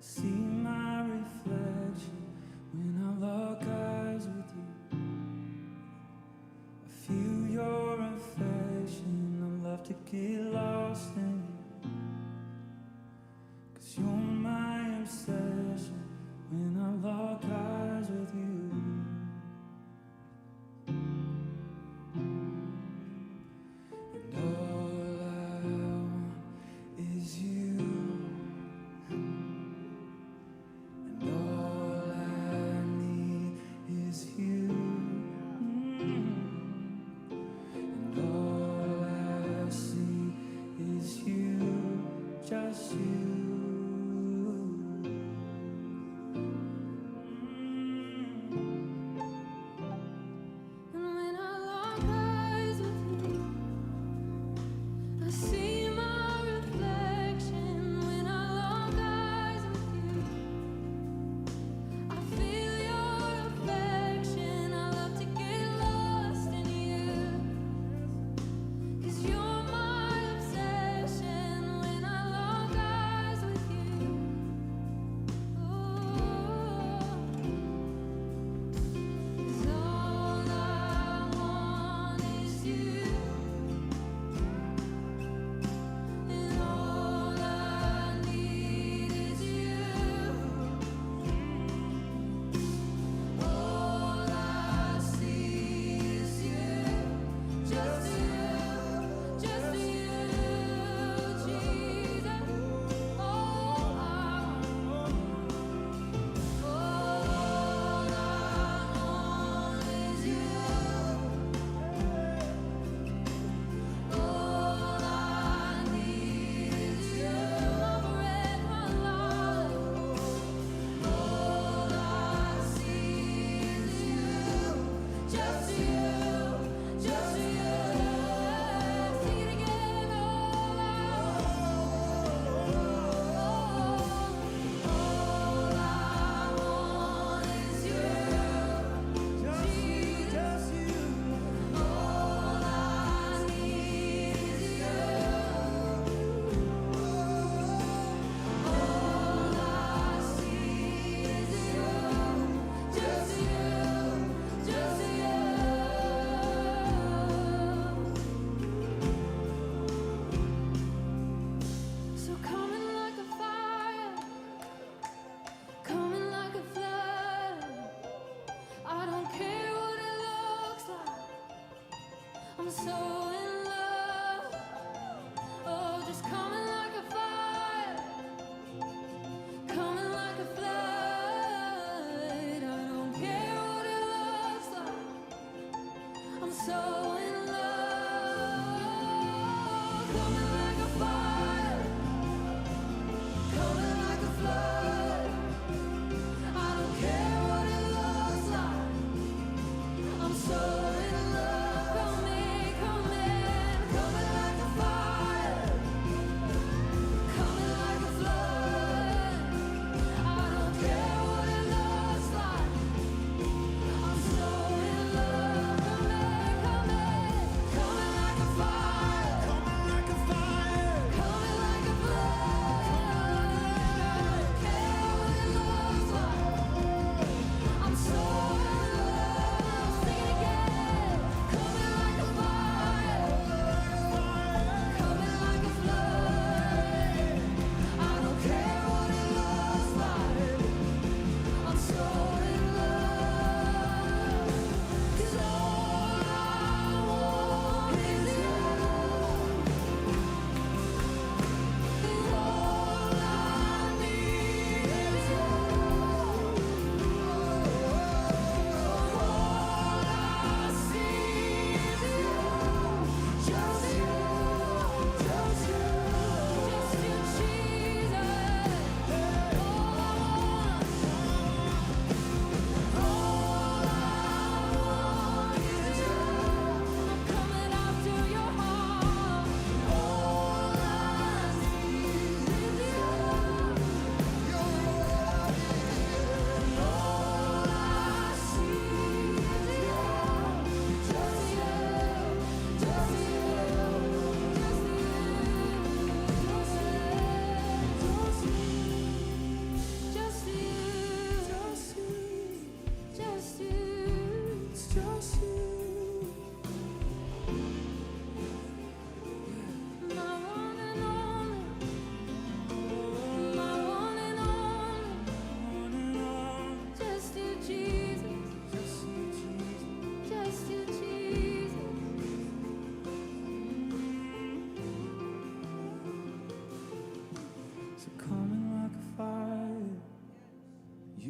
see my reflection when I lock eyes with you. I feel your affection, I love to get lost in you. 'Cause you're my obsession when I lock eyes with you. And all I want is you. And all I need is you. And all I see is you, just you.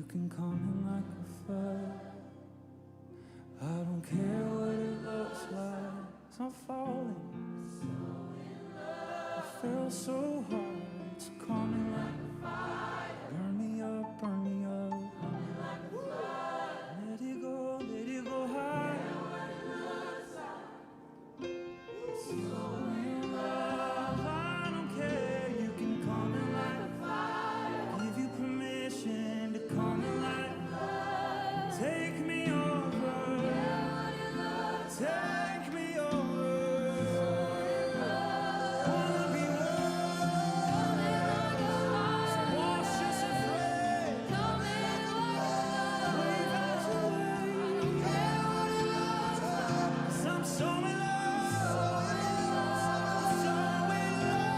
You can come in like a flood. I don't care what it looks like, 'cause I'm falling. I feel so hard, it's coming like a fire. Burn me up, burn me up. Let it go high. I don't care, you can come in like a fire. Give you permission to come in like a fire. Take me over. Take me over. Wanna be warm. So wash us afraid. Wave out your way. 'Cause I'm so in love. So in love.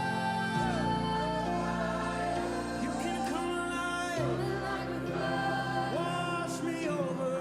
You can come alive. Wash me over.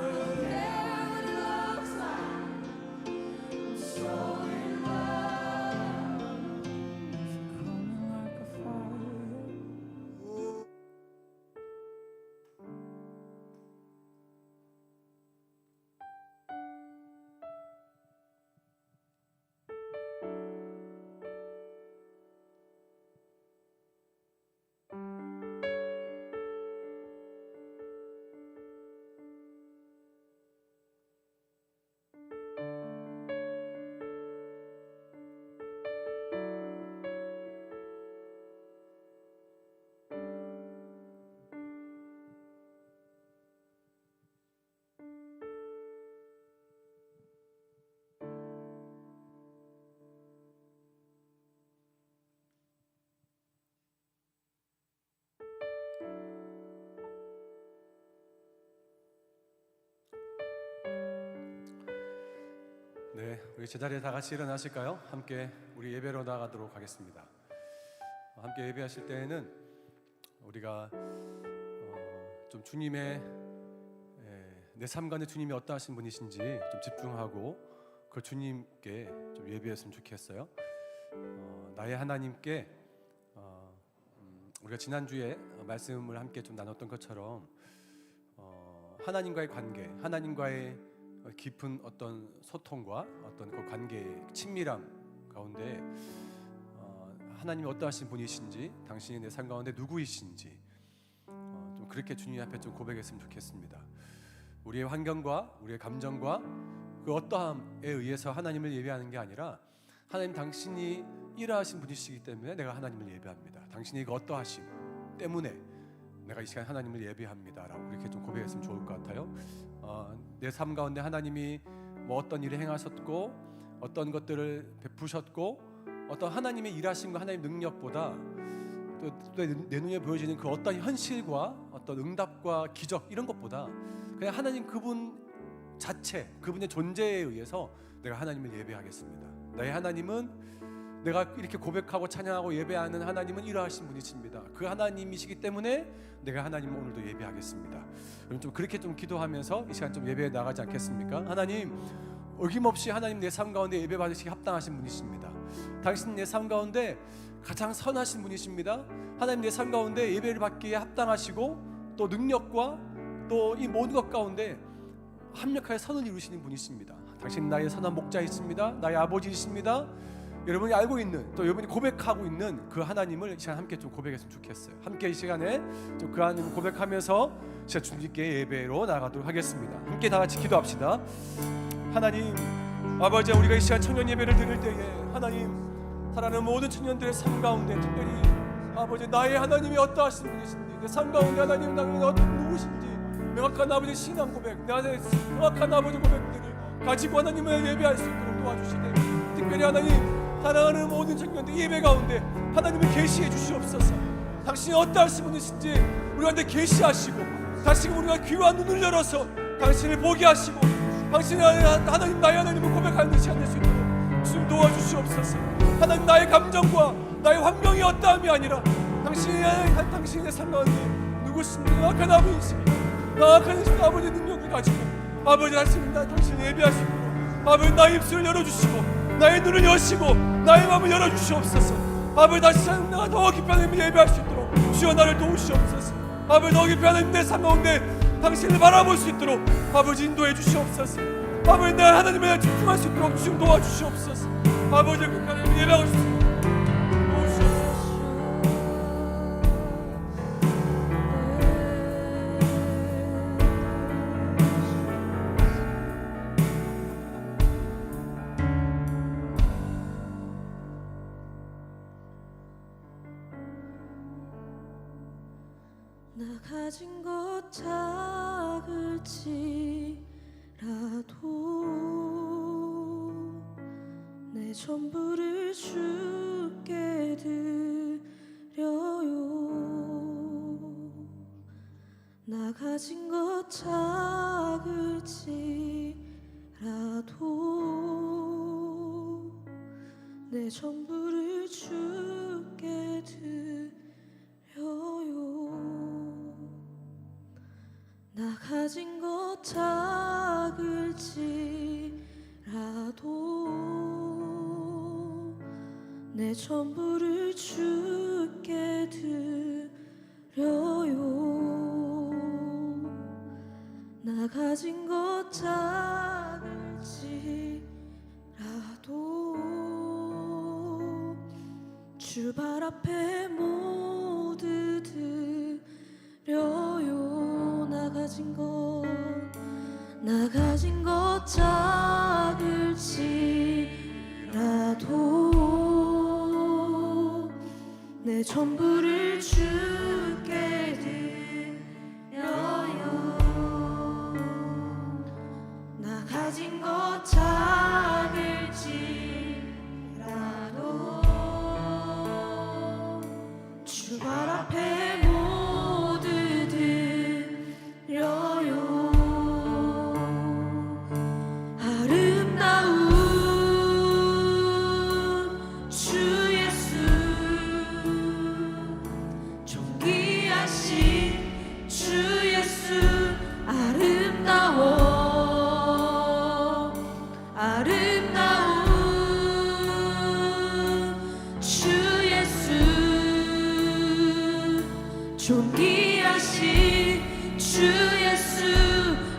네, 우리 제자리에 다 같이 일어나실까요? 함께 우리 예배로 나가도록 하겠습니다. 함께 예배하실 때에는 우리가 좀 주님의 내 삶 가운데 주님이 어떠하신 분이신지 좀 집중하고 그 주님께 좀 예배했으면 좋겠어요. 나의 하나님께 우리가 지난주에 말씀을 함께 좀 나눴던 것처럼 하나님과의 관계, 하나님과의 깊은 어떤 소통과 어떤 그 관계의 친밀함 가운데 하나님이 어떠하신 분이신지, 당신이 내 삶 가운데 누구이신지 좀 그렇게 주님 앞에 좀 고백했으면 좋겠습니다. 우리의 환경과 우리의 감정과 그 어떠함에 의해서 하나님을 예배하는 게 아니라 하나님 당신이 일하신 분이시기 때문에 내가 하나님을 예배합니다. 당신이 그 어떠하심 때문에 내가 이 시간 하나님을 예배합니다 라고 그렇게 좀 고백했으면 좋을 것 같아요. 내 삶 가운데 하나님이 뭐 어떤 일을 행하셨고 어떤 것들을 베푸셨고 어떤 하나님의 일하심과 하나님의 능력보다 또 내 눈에 보여지는 그 어떤 현실과 어떤 응답과 기적 이런 것보다 그냥 하나님 그분 자체, 그분의 존재에 의해서 내가 하나님을 예배하겠습니다. 나의 하나님은 내가 이렇게 고백하고 찬양하고 예배하는 하나님은 이러하신 분이십니다. 그 하나님이시기 때문에 내가 하나님을 오늘도 예배하겠습니다. 그럼 좀 그렇게 좀 기도하면서 이 시간 좀 예배에 나가지 않겠습니까? 하나님, 어김없이 하나님 내 삶 가운데 예배 받으시기 합당하신 분이십니다. 당신 내 삶 가운데 가장 선하신 분이십니다. 하나님 내 삶 가운데 예배를 받기에 합당하시고 또 능력과 또 이 모든 것 가운데 합력하여 선을 이루시는 분이십니다. 당신 나의 선한 목자이십니다. 나의 아버지이십니다. 여러분이 알고 있는 또 여러분이 고백하고 있는 그 하나님을 이 시간 함께 좀 고백했으면 좋겠어요. 함께 이 시간에 좀 그 하나님 고백하면서 진짜 주님께 예배로 나가도록 하겠습니다. 함께 다 같이 기도합시다. 하나님 아버지, 우리가 이 시간 청년 예배를 드릴 때에 하나님 사랑하는 모든 청년들의 삶 가운데 특별히 아버지 나의 하나님이 어떠하신 분이신지, 내 삶 가운데 하나님 나는 어떤 누구신지 명확한 아버지 신앙 고백, 나의 명확한 아버지 고백들을 가지고 하나님을 예배할 수 있도록 도와주시되, 특별히 하나님 사랑하는 모든 청년들 예배 가운데 하나님을 계시해 주시옵소서. 당신이 어떠하신 분이신지 우리한테 계시하시고 다시금 우리가 귀와 눈을 열어서 당신을 보게 하시고 당신이 하나님 나의 하나님을 고백하는 시간 될 수 있도록 주님 도와주시옵소서. 하나님 나의 감정과 나의 환경이 어떠함이 아니라 당신의 삶 가운데 누구신지 명확한 아버지이십니다. 명확한 아버지의 능력을 가지고 아버지 당신을 예배할 수 있도록 아버지 나의 입술을 열어주시고 나의 눈을 여시고 나의 마음을 열어주시옵소서. 아버지 다시 내가 더 깊이 하나님을 예배할 수 있도록 주여 나를 도우시옵소서. 아버지 더 깊이 하나님 내 삶 가운데 당신을 바라볼 수 있도록 아버지 인도해 주시옵소서. 아버지 내 하나님에 집중할 수 있도록 주님 도와주시옵소서. 아버지 끝까지 예배하고 싶습니다. 나 가진 것 작을지라도 내 전부를 주께 드려요. 나 가진 것 작을지라도 내 전부를 주께 드려요. 나 가진 것 작을지라도 내 전부를 주께 드려요. 나 가진 것 작을지라도 주 발 앞에 모두 드려요. 나 가진 것 작을지라도 내 전부를 주께 드려요. 나 가진 것 작을지라도 주 발 앞에 모두 드려요. 아름다운 주 예수, 존귀하신 주 예수, 아름다운 주 예수, 존귀하신 주 예수,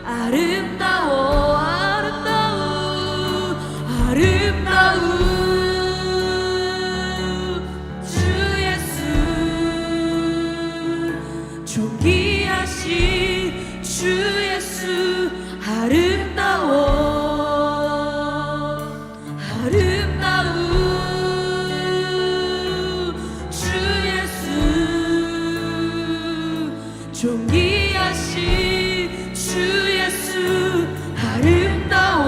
아름다운 주 예수, 존귀하신 주 예수, 아름다운 주 예수, 존귀하신 주 예수, 아름다워.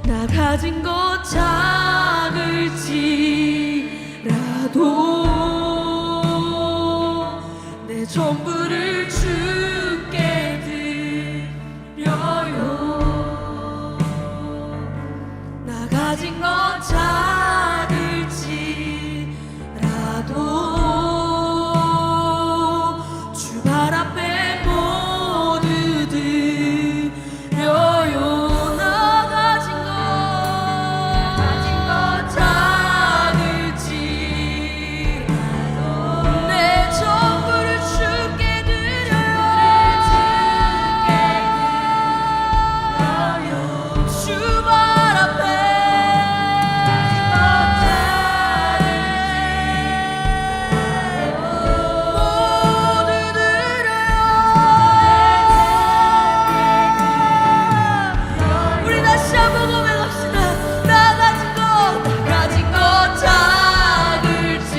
나 가진 것 작을지라도 내 전부를 주께 드려요. 나 가진 것 작을지라도 주 발 앞에 모두 드려요. 나 가진 것 작을지라도 내 전부를 주께 드려요. 주 발 앞에 우리 다시 한번 고백합시다. 나 가진 것 작을지라도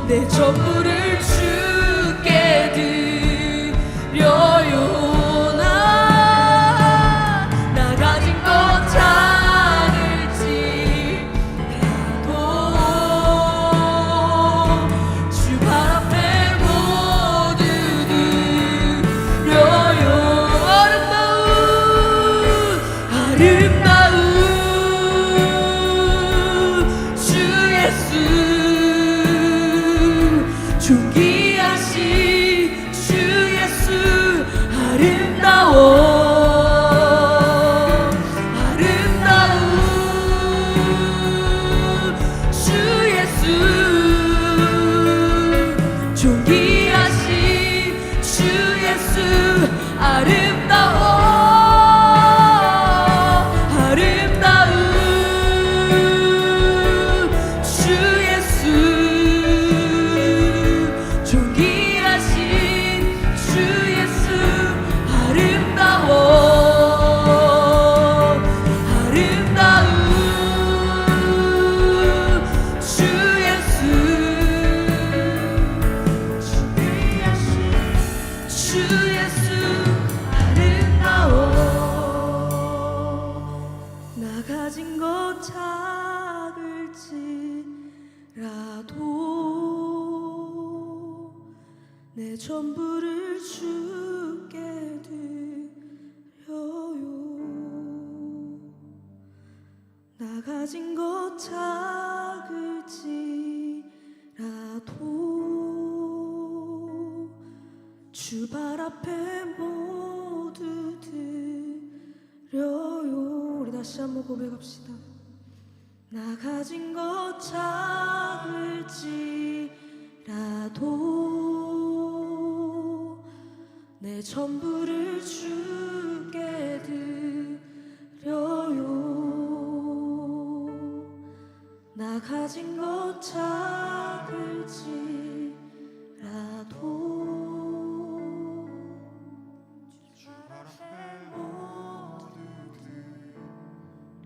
내 전부를 주께 드려요. 나 가진 것 작을지라도 주 발 앞에 모두 드려요. 아름다운 주 예수, 존귀하신 주 예수, 아름다운 주 예수, 내 전부를 주께 드려요. 나 가진 것 작을지라도 주 발 앞에 모두 드려요. 우리 다시 한번 고백합시다. 나 가진 것 작을지라도 내 전부를 주께 드려요. 나 가진 것 작을지라도 주 앞에 모두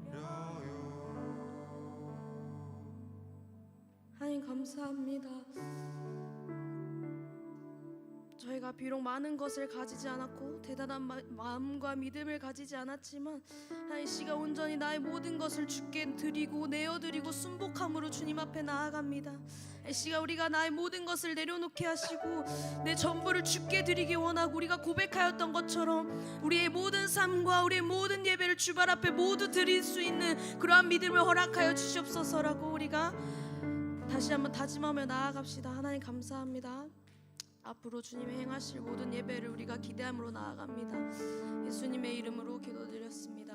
드려요. 하나님 감사합니다. 저희가 비록 많은 것을 가지지 않았고 대단한 마음과 믿음을 가지지 않았지만 하나님 씨가 온전히 나의 모든 것을 주께 드리고 내어드리고 순복함으로 주님 앞에 나아갑니다. 씨가 우리가 나의 모든 것을 내려놓게 하시고 내 전부를 주께 드리기 원하고 우리가 고백하였던 것처럼 우리의 모든 삶과 우리의 모든 예배를 주발 앞에 모두 드릴 수 있는 그러한 믿음을 허락하여 주시옵소서라고 우리가 다시 한번 다짐하며 나아갑시다. 하나님 감사합니다. 앞으로 주님의 행하실 모든 예배를 우리가 기대함으로 나아갑니다. 예수님의 이름으로 기도드렸습니다.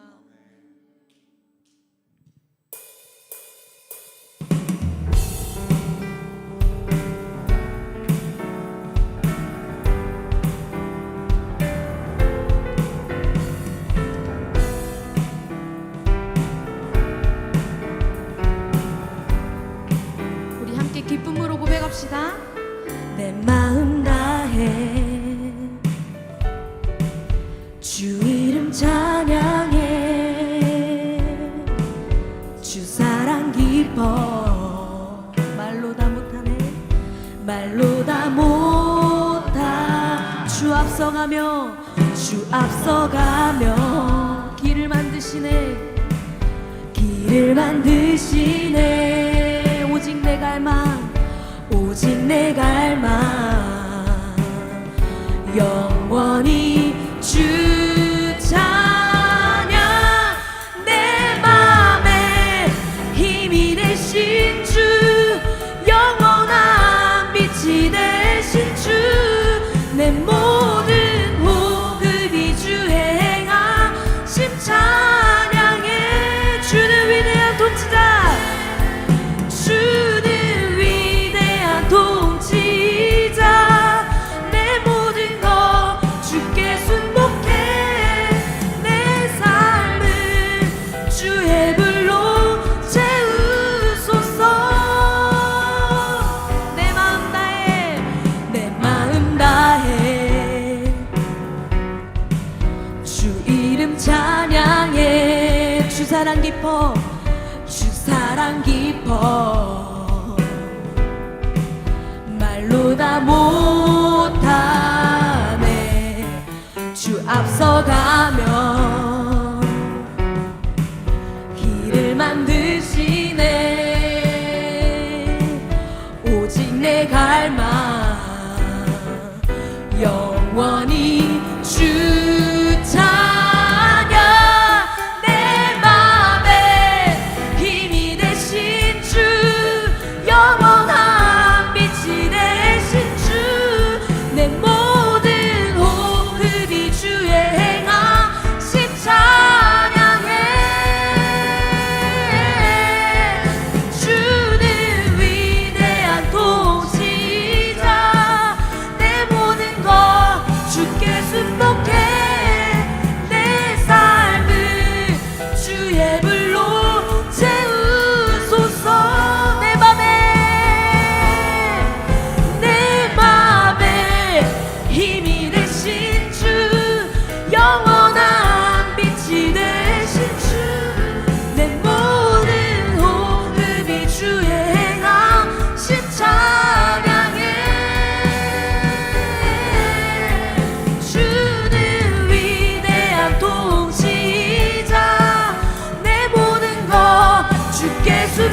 우리 함께 기쁨으로 고백합시다. 내 마음 다해 주 이름 찬양해 주 사랑 기뻐 말로 다 못하네 말로 다 못하 주 앞서가며 길을 만드시네 오직 내 갈망 영원히 주 찬양 내 맘에 힘이 되신 주 영원한 빛이 되신 주 내 모든 호흡이 주의 행하심 찬양해 주는 위대한 통치자 내 모든 것 주께 순복해 내 삶을 주의 불로 채우소서 내 마음 다해 주 이름 찬양해 주 사랑 깊어 말로 다 못하네 주 앞서가며 길을 만드시네 오직 내 갈망 영원히 주 찬양 내 맘에 힘이 되신 주 영원한 빛이 되신 주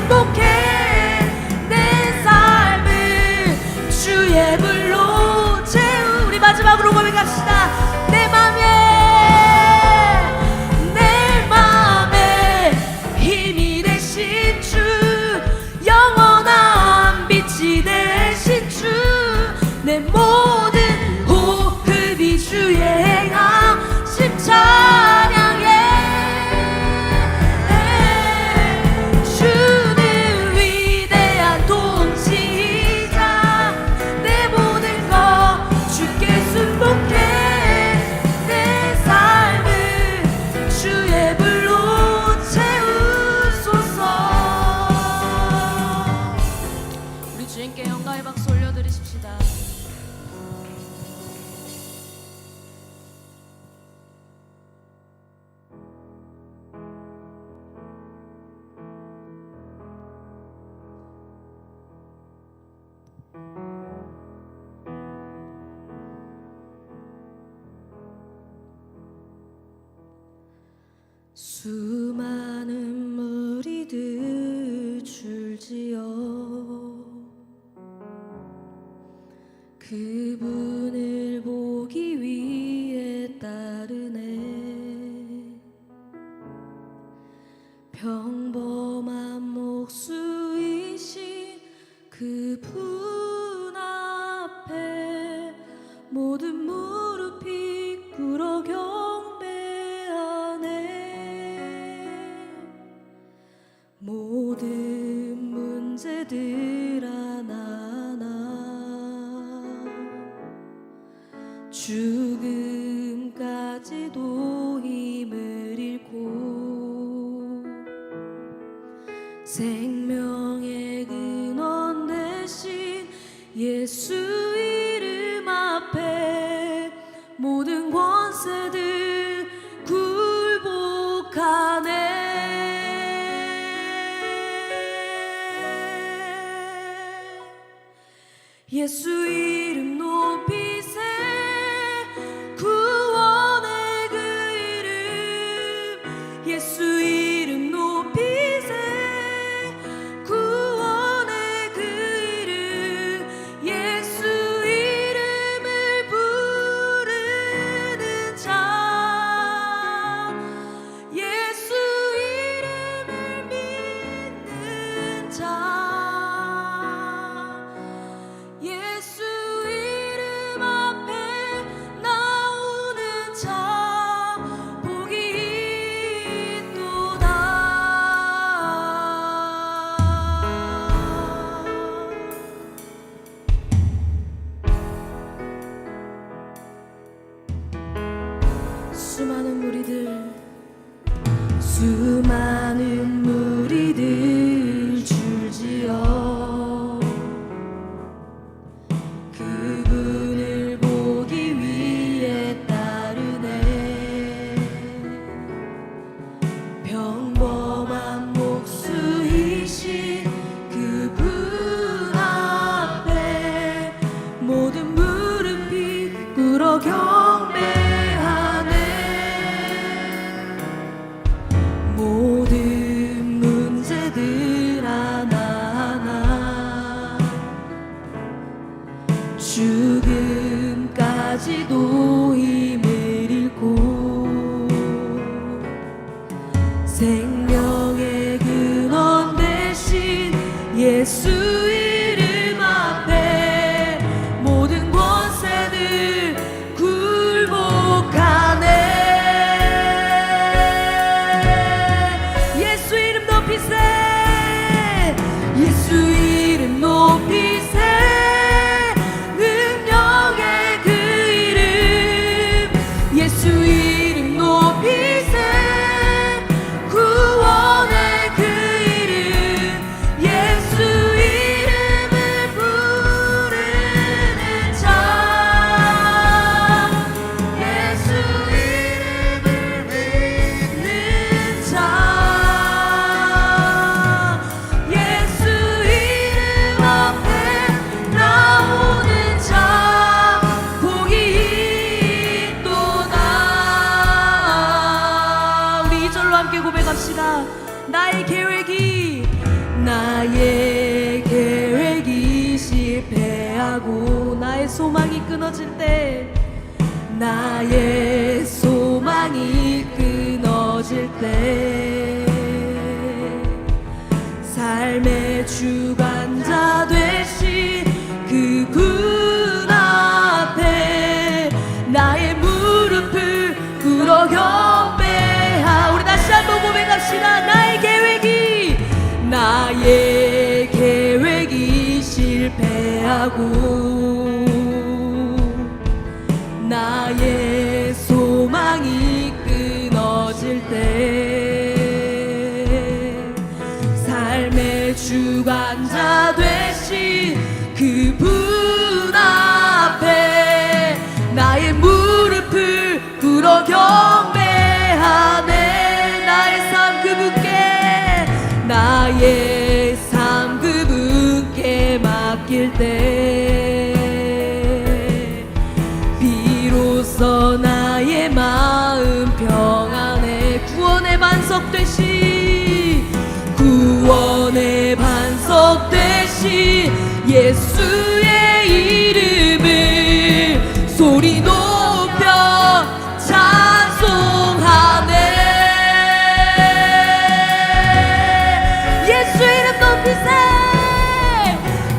순복해 내 삶을 주의 불로 채우. 우리 마지막으로 고백합시다. 내 맘에 힘이 되신 주, 영원한 빛이 되신 주, 내 모든 호흡이 주의 행하심 찬양해. 주는 위대한 통치자, 내 모든 것 주께 순복해 내 삶을 주의 불로 채우소서. 우리 주님께 영광의 박수 올려드리십시다. 수많은 무리들 줄지어 그분을 보기 위해 따르네. 평범한 목수이신 그분 앞에 모든 무릎이 꿇어 모든 문제들 하나하나 죽음까지도 힘을 잃고 생명의 근원 되신 예수 이름 앞에 모든 권세들 굴복하네. 예수 이름 높이세 구원의 그 이름. 예수 이름 높이세 구원의 그 이름. 예수 이름을 부르는 자, 예수 이름을 믿는 자, 예수 이름 앞에 나오는 자 복이 있도다. 수많은 무리들 줄지어 그분을 보기 위해 따르네. 평범한 목수이신 그분 앞에 모든 무릎이 꿇어 경배하네. 모든 문제들 하나하나 죽음까지도 힘을 잃고 생명의 근원 되신 예수 이름 앞에 모든 권세들 굴복하네. 예수 이름 높이세, 예수 이름 높이세 능력의 그 이름. 예수 이름 높이세 구원의 그 이름. 예수 이름을 부르는 자, 예수 이름을 믿는 자, 예수 이름 앞에 나오는 자 복이 있도다. 우리 2절로 함께 고백합시다. 나의 계획이 나의 계획이 실패하고 나의 소망이 끊어질 때, 나의 소망이 끊어질 때, 삶의 주관자 되신 그분 앞에 나의 무릎을 꿇어 경배하. 우리 다시 한번 고백합시다. 나의 계획이 실패하고 나의 소망이 끊어질 때, 삶의 주관자 되신 그분 앞에 나의 무릎을 꿇어 경배하네. 나의 삶 그분께, 나의 삶 그분께 맡길 때, 비로소 나의 마음 평안해. 구원의 반석 되시, 구원의 반석 되시 예수의 이름을 소리 높여 찬송하네. 예수 이름 높이세,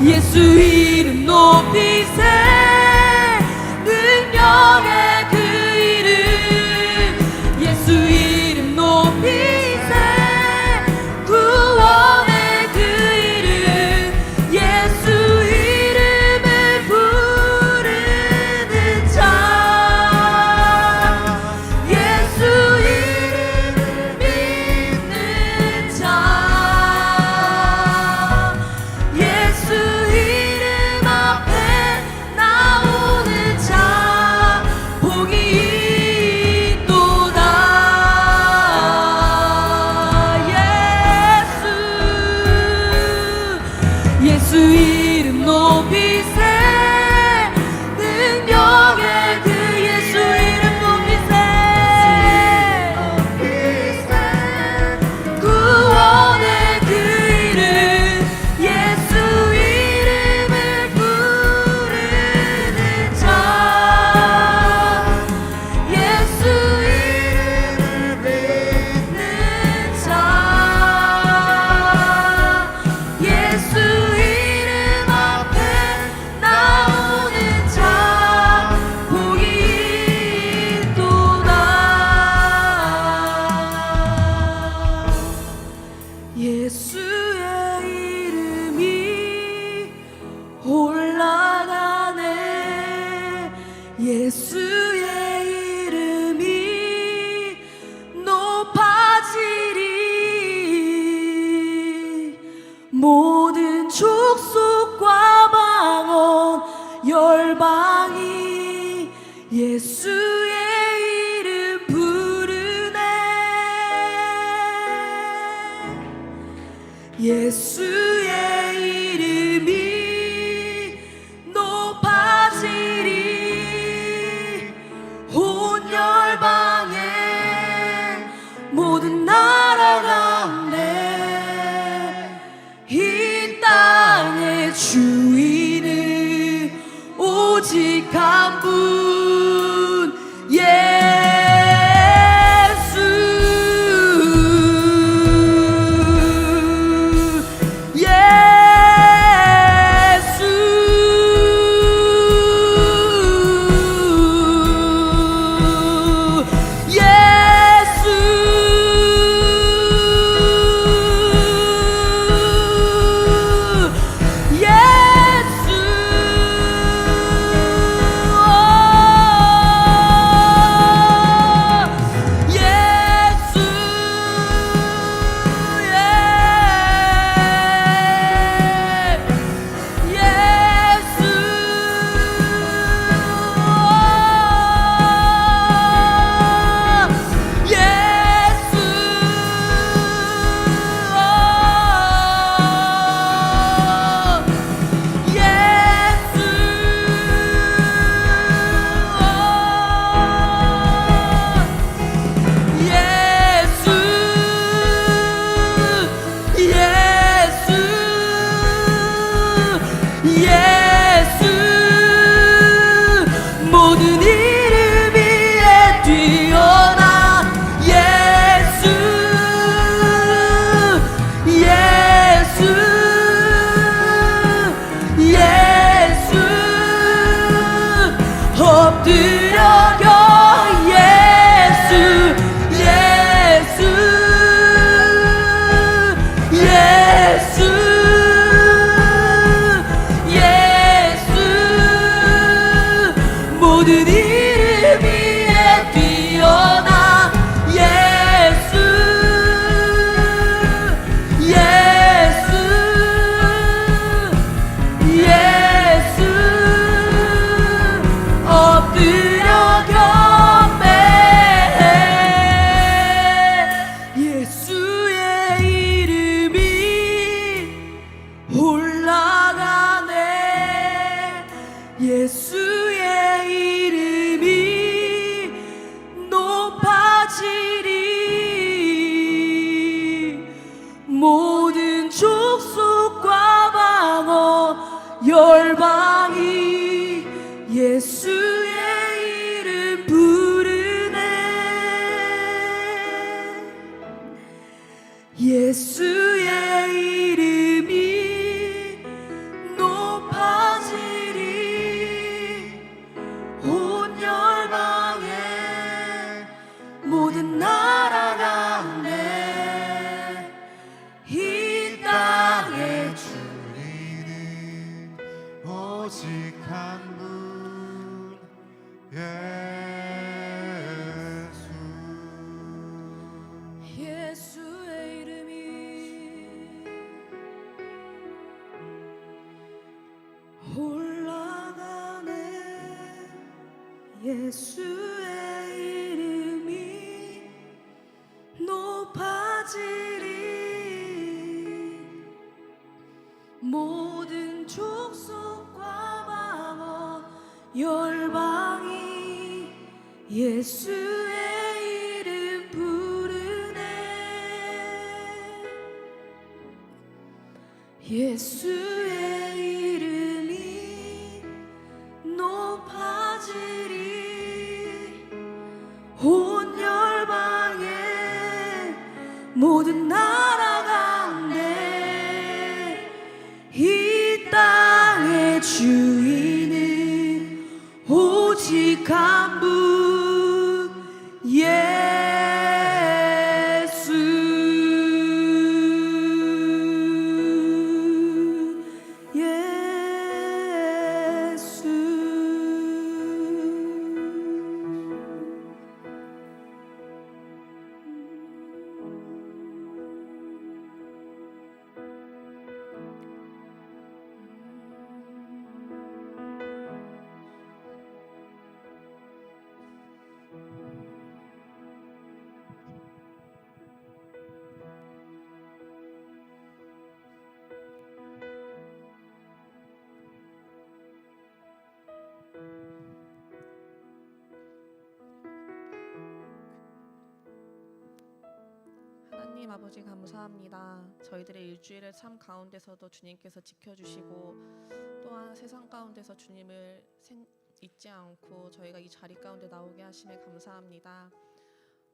예수 이름 높이세. 능력의 그 이름, 예수 이름 높이세. 구원의 그 이름, 예수 이름을 부르는 자, 예수 이름을 믿는 자, 예수 이름 앞에 나오는 자 복이 있도다. 예수 이름 높이세. 능력의 그 예수 이름 높이세. 구원의 그 이름, 예수 이름을 부르는 자, 예수 이름을 믿는 자, 예수 이름 앞에 나오는 자 복이 있도다. 예수의 이름이 올라가네. 예수의 이름이 높아지리. 모든 족속과 방언 열방이 예수의 이름 부르네. 예수의 이름이 높아지리. 온 열방에 모든 나라 가운데 이 땅에 올라가네. 예수의 이름이 높아지리. 모든 족속과 방어 열방이 예수의 이름 부르네. 예수의 이름이 높아지리. 온 열방에 모든 나라 가운데 이 땅에 주인은 오직 한 분, 예수. 예수의 이름이 올라가네. 예수의 이름이 높아지리. 모든 족속과 방어 열방이 예수의 이름 부르네. 예수의 이름이 높아지리. 온 열방에 모든 나라 가운데 이 땅의 주인은 오직 한 분, 예수. 예수. 하나님 아버지 감사합니다. 저희들의 일주일의 삶 가운데서도 주님께서 지켜주시고 또한 세상 가운데서 주님을 잊지 않고 저희가 이 자리 가운데 나오게 하심에 감사합니다.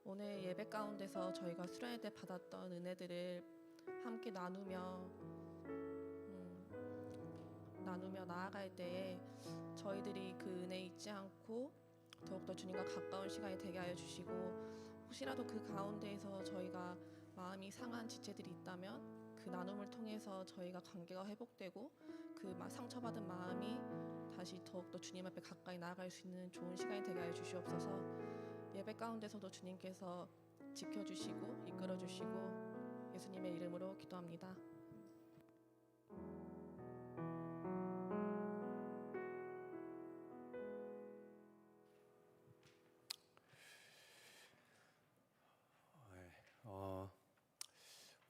오늘 예배 가운데서 저희가 수련회 때 받았던 은혜들을 함께 나누며 나아갈 때에 저희들이 그 은혜 잊지 않고 더욱더 주님과 가까운 시간이 되게 하여 주시고, 혹시라도 그 가운데에서 저희가 마음이 상한 지체들이 있다면 그 나눔을 통해서 저희가 관계가 회복되고 그 상처받은 마음이 다시 더욱더 주님 앞에 가까이 나아갈 수 있는 좋은 시간이 되게 하여 주시옵소서. 예배 가운데서도 주님께서 지켜주시고 이끌어주시고 예수님의 이름으로 기도합니다.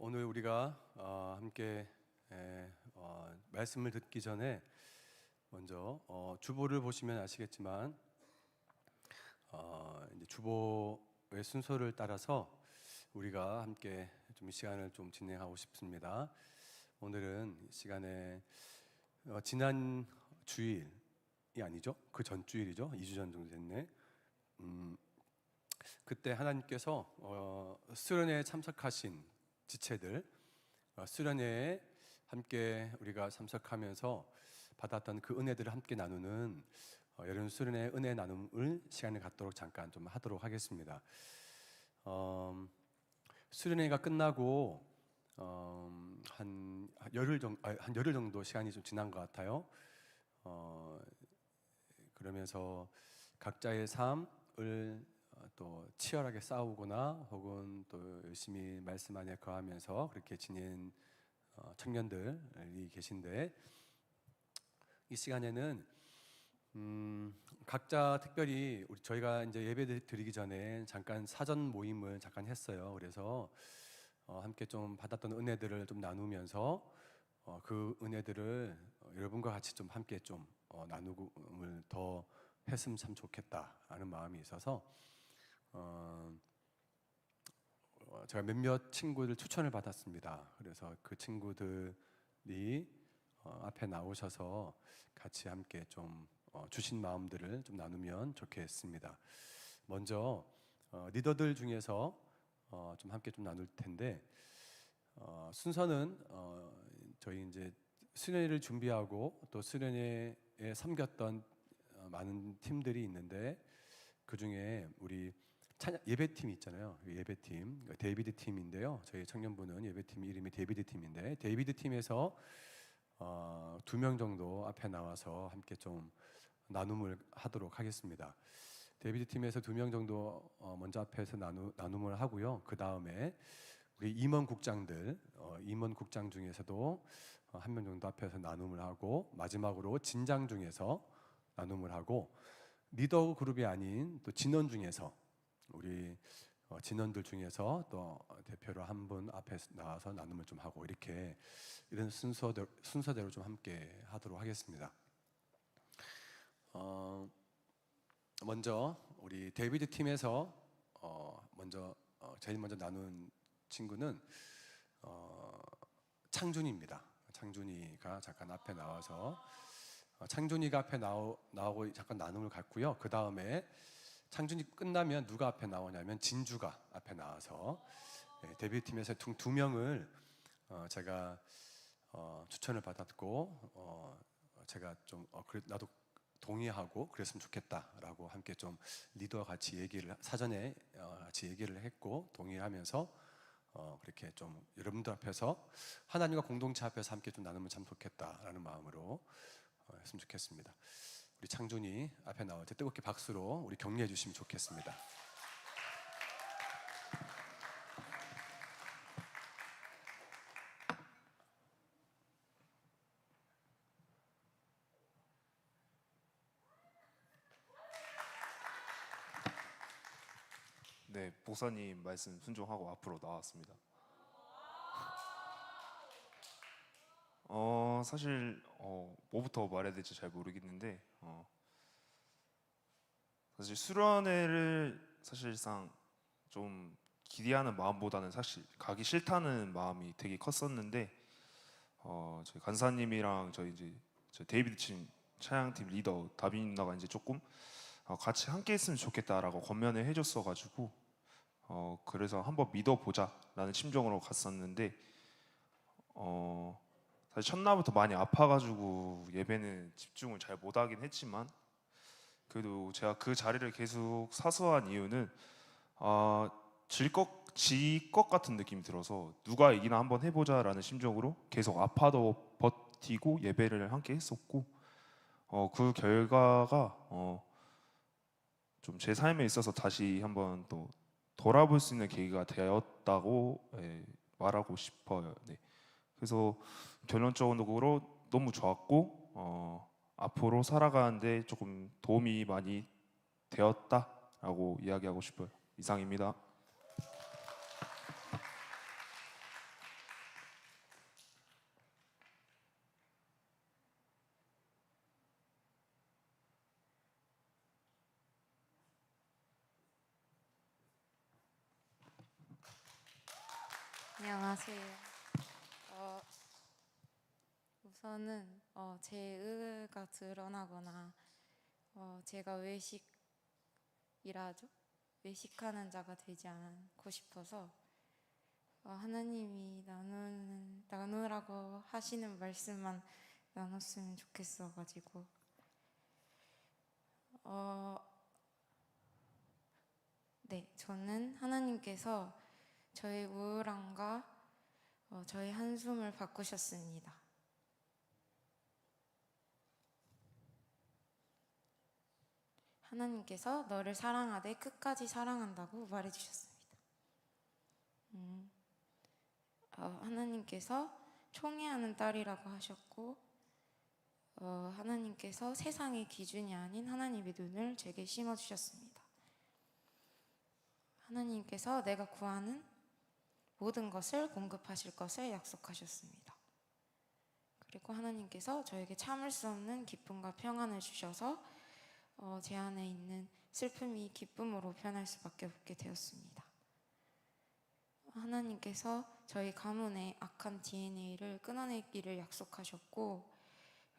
오늘 우리가 함께 말씀을 듣기 전에 먼저 주보를 보시면 아시겠지만 이제 주보의 순서를 따라서 우리가 함께 좀 이 시간을 좀 진행하고 싶습니다. 오늘은 이 시간에 지난 주일이 아니죠? 그 전 주일이죠. 2주 전 정도 됐네. 그때 하나님께서 수련회에 참석하신 지체들, 수련회에 함께 우리가 참석하면서 받았던 그 은혜들을 함께 나누는 여름 수련회 은혜 나눔을 시간을 갖도록 잠깐 좀 하도록 하겠습니다. 수련회가 끝나고 한 열흘 정도 시간이 좀 지난 것 같아요. 그러면서 각자의 삶을 또 치열하게 싸우거나 혹은 또 열심히 말씀 안에 거하면서 그렇게 지낸 청년들이 계신데, 이 시간에는 각자 특별히 저희가 이제 예배 드리기 전에 잠깐 사전 모임을 잠깐 했어요. 그래서 함께 좀 받았던 은혜들을 좀 나누면서 그 은혜들을 여러분과 같이 좀 함께 좀 나눔을 더 했으면 참 좋겠다라는 마음이 있어서 제가 몇몇 친구들 추천을 받았습니다. 그래서 그 친구들이 앞에 나오셔서 같이 함께 좀 주신 마음들을 좀 나누면 좋겠습니다. 먼저 리더들 중에서 좀 함께 좀 나눌 텐데 순서는 저희 이제 수련회를 준비하고 또 수련회에 섬겼던 많은 팀들이 있는데 그 중에 우리 예배팀이 있잖아요. 예배팀 데이비드 팀인데요. 저희 청년부는 예배팀 이름이 데이비드 팀인데 데이비드 팀에서 2명 정도 앞에 나와서 함께 좀 나눔을 하도록 하겠습니다. 데이비드 팀에서 2명 정도 먼저 앞에서 나눔을 하고요. 그 다음에 우리 임원 국장들, 임원 국장 중에서도 1명 정도 앞에서 나눔을 하고 마지막으로 진장 중에서 나눔을 하고 리더 그룹이 아닌 또 진원 중에서 우리 진원들 중에서 또 대표로 한 분 앞에 나와서 나눔을 좀 하고 이렇게 이런 순서대로 좀 함께 하도록 하겠습니다. 먼저 우리 데이비드 팀에서 제일 먼저 나눈 친구는 창준이입니다. 창준이가 잠깐 앞에 나와서 창준이가 앞에 나오고 잠깐 나눔을 갖고요. 그 다음에 창준이 끝나면 누가 앞에 나오냐면 진주가 앞에 나와서 데뷔 팀에서 두 명을 제가 추천을 받았고 제가 좀 그래 나도 동의하고 그랬으면 좋겠다라고 함께 좀 리더와 같이 얘기를 사전에 같이 얘기를 했고 동의하면서 그렇게 좀 여러분들 앞에서 하나님과 공동체 앞에서 함께 좀 나누면 참 좋겠다라는 마음으로 했으면 좋겠습니다. 우리 창준이 앞에 나올 때 뜨겁게 박수로 우리 격려해 주시면 좋겠습니다. 네, 목사님 말씀 순종하고 앞으로 나왔습니다. 사실 뭐부터 말해야 될지 잘 모르겠는데 사실 수련회를 사실상 좀 기대하는 마음보다는 사실 가기 싫다는 마음이 되게 컸었는데 저희 간사님이랑 저희 데이비드 친 차양팀 리더 다빈 누나가 이제 조금 같이 함께 했으면 좋겠다라고 권면을 해줬어가지고 그래서 한번 믿어보자라는 심정으로 갔었는데 사실 첫날부터 많이 아파가지고 예배는 집중을 잘 못하긴 했지만 그래도 제가 그 자리를 계속 사수한 이유는 질 것 같은 느낌이 들어서 누가 이기나 한번 해보자라는 심정으로 계속 아파도 버티고 예배를 함께 했었고 그 결과가 좀 제 삶에 있어서 다시 한번 또 돌아볼 수 있는 계기가 되었다고 말하고 싶어요. 네. 그래서 결론적으로 너무 좋았고 앞으로 살아가는데 조금 도움이 많이 되었다라고 이야기하고 싶어요. 이상입니다. 안녕하세요. 우선은 제 의가 드러나거나 제가 외식하는 자가 되지 않고 싶어서 하나님이 나누라고 하시는 말씀만 나눴으면 좋겠어가지고 네, 저는 하나님께서 저의 우울함과 저의 한숨을 바꾸셨습니다. 하나님께서 너를 사랑하되 끝까지 사랑한다고 말해주셨습니다. 하나님께서 총애하는 딸이라고 하셨고 하나님께서 세상의 기준이 아닌 하나님의 눈을 제게 심어주셨습니다. 하나님께서 내가 구하는 모든 것을 공급하실 것을 약속하셨습니다. 또 하나님께서 저에게 참을 수 없는 기쁨과 평안을 주셔서 제 안에 있는 슬픔이 기쁨으로 변할 수밖에 없게 되었습니다. 하나님께서 저희 가문의 악한 DNA를 끊어내기를 약속하셨고,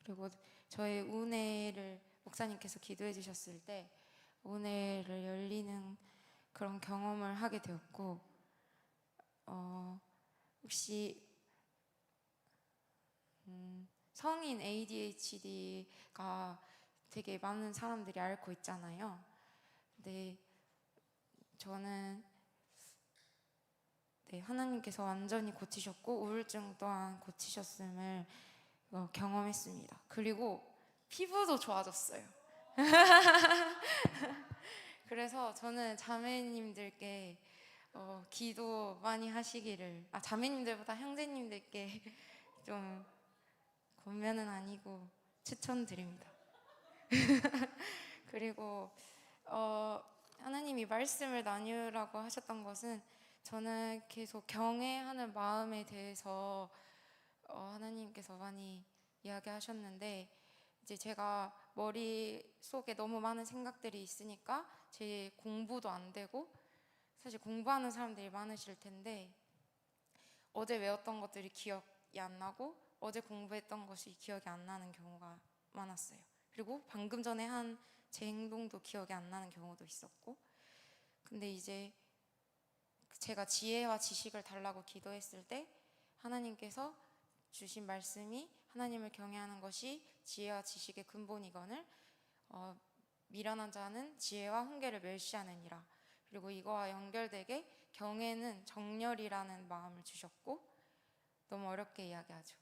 그리고 저의 운해를 목사님께서 기도해 주셨을 때 운해를 열리는 그런 경험을 하게 되었고, 혹시 성인 ADHD가 되게 많은 사람들이 앓고 있잖아요. 근데 저는 하나님께서 완전히 고치셨고 우울증 또한 고치셨음을 경험했습니다. 그리고 피부도 좋아졌어요. 그래서 저는 자매님들께 기도 많이 하시기를, 자매님들보다 형제님들께 좀 권면은 아니고 추천드립니다. 그리고 하나님이 말씀을 나누라고 하셨던 것은, 저는 계속 경외하는 마음에 대해서 하나님께서 많이 이야기하셨는데, 이제 제가 머릿속에 너무 많은 생각들이 있으니까 제 공부도 안 되고, 사실 공부하는 사람들이 많으실 텐데 어제 외웠던 것들이 기억이 안 나고 어제 공부했던 것이 기억이 안 나는 경우가 많았어요. 그리고 방금 전에 한 제 행동도 기억이 안 나는 경우도 있었고, 근데 이제 제가 지혜와 지식을 달라고 기도했을 때 하나님께서 주신 말씀이, 하나님을 경외하는 것이 지혜와 지식의 근본이거늘 미련한 자는 지혜와 훈계를 멸시하느니라. 그리고 이거와 연결되게 경외는 정렬이라는 마음을 주셨고, 너무 어렵게 이야기하죠.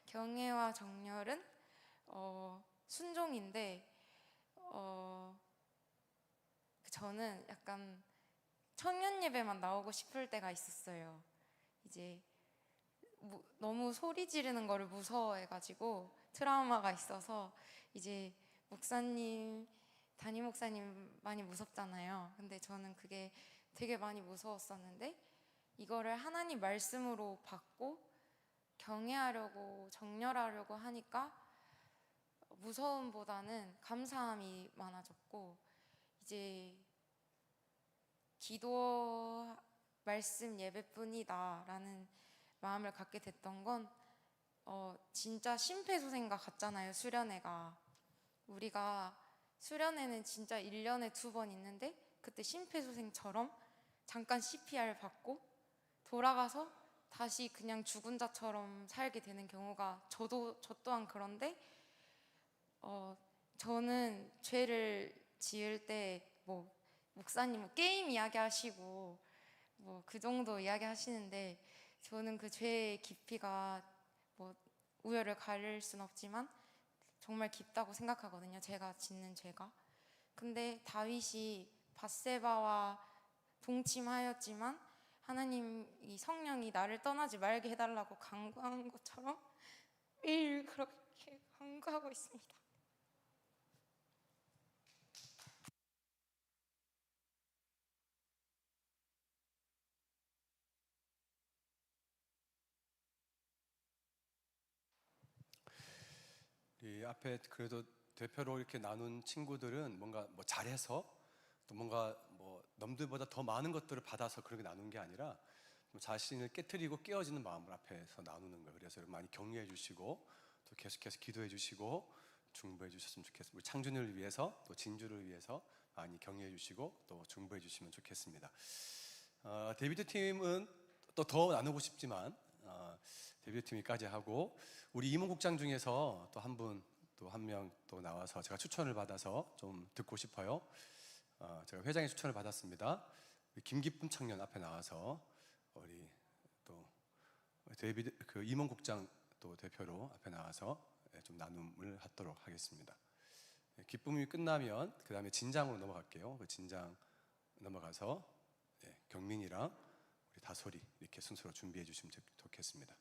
경외와 정렬은 순종인데, 저는 약간 청년 예배만 나오고 싶을 때가 있었어요. 이제 너무 소리 지르는 거를 무서워해가지고 트라우마가 있어서, 이제 목사님, 담임 목사님 많이 무섭잖아요. 근데 저는 그게 되게 많이 무서웠었는데, 이거를 하나님 말씀으로 받고 경외하려고 정렬하려고 하니까 무서움보다는 감사함이 많아졌고, 이제 기도 말씀 예배뿐이다 라는 마음을 갖게 됐던 건, 진짜 심폐소생과 같잖아요. 수련회가, 우리가 수련회는 진짜 1년에 2번 있는데, 그때 심폐소생처럼 잠깐 CPR 받고 돌아가서 다시 그냥 죽은 자처럼 살게 되는 경우가, 저 또한 그런데, 저는 죄를 지을 때 목사님 게임 이야기하시고 그 정도 이야기하시는데, 저는 그 죄의 깊이가 우열을 가릴 순 없지만 정말 깊다고 생각하거든요. 제가 짓는 죄가. 근데 다윗이 밧세바와 동침하였지만 하나님, 이 성령이 나를 떠나지 말게 해달라고 간구한 것처럼 매일 그렇게 간구하고 있습니다. 이 앞에 그래도 대표로 이렇게 나눈 친구들은 뭔가 잘해서, 또 뭔가 남들보다 더 많은 것들을 받아서 그렇게 나눈 게 아니라 자신을 깨트리고 깨어지는 마음을 앞에서 나누는 거예요. 그래서 여러분 많이 격려해 주시고 또 계속해서 기도해 주시고 중보해 주셨으면 좋겠습니다. 우리 창준을 위해서, 또 진주를 위해서 많이 격려해 주시고 또 중보해 주시면 좋겠습니다. 데뷔트 팀은 또 더 나누고 싶지만 데뷔트 팀이까지 하고, 우리 임원국장 중에서 또 한 명 또 나와서 제가 추천을 받아서 좀 듣고 싶어요. 제가 회장의 추천을 받았습니다. 김기쁨 청년 앞에 나와서 우리 또 임원국장 또 대표로 앞에 나와서 좀 나눔을 하도록 하겠습니다. 기쁨이 끝나면 그 다음에 진장으로 넘어갈게요. 그 진장 넘어가서 경민이랑 우리 다솔이 이렇게 순서로 준비해 주시면 좋겠습니다.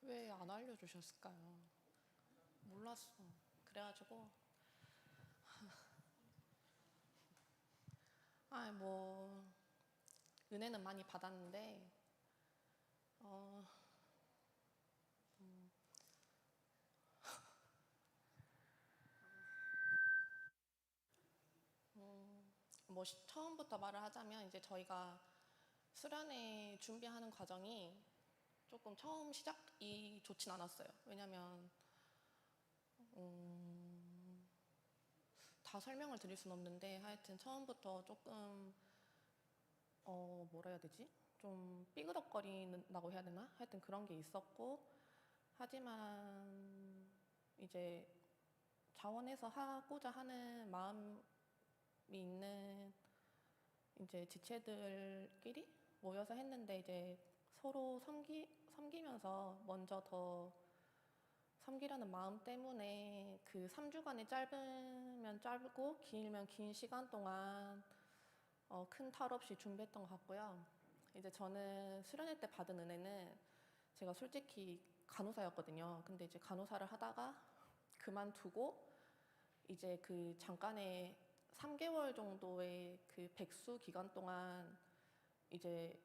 왜 안 알려주셨을까요? 몰랐어. 그래가지고 뭐 은혜는 많이 받았는데 어, 뭐 처음부터 말을 하자면 이제 저희가 수련회 준비하는 과정이 조금 처음 시작이 좋진 않았어요. 왜냐면 다 설명을 드릴 수는 없는데 하여튼 처음부터 조금 뭐라 해야 되지? 좀 삐그덕거린다고 해야 되나? 하여튼 그런 게 있었고 하지만 이제 자원해서 하고자 하는 마음이 있는 이제 지체들끼리 모여서 했는데 이제 서로 섬기면서 먼저 더 섬기려는 마음 때문에 그 3주간이 짧으면 짧고 길면 긴 시간 동안 큰 탈 없이 준비했던 것 같고요. 이제 저는 수련회 때 받은 은혜는 제가 솔직히 간호사였거든요. 근데 이제 간호사를 하다가 그만두고 이제 그 잠깐의 3개월 정도의 그 백수 기간 동안 이제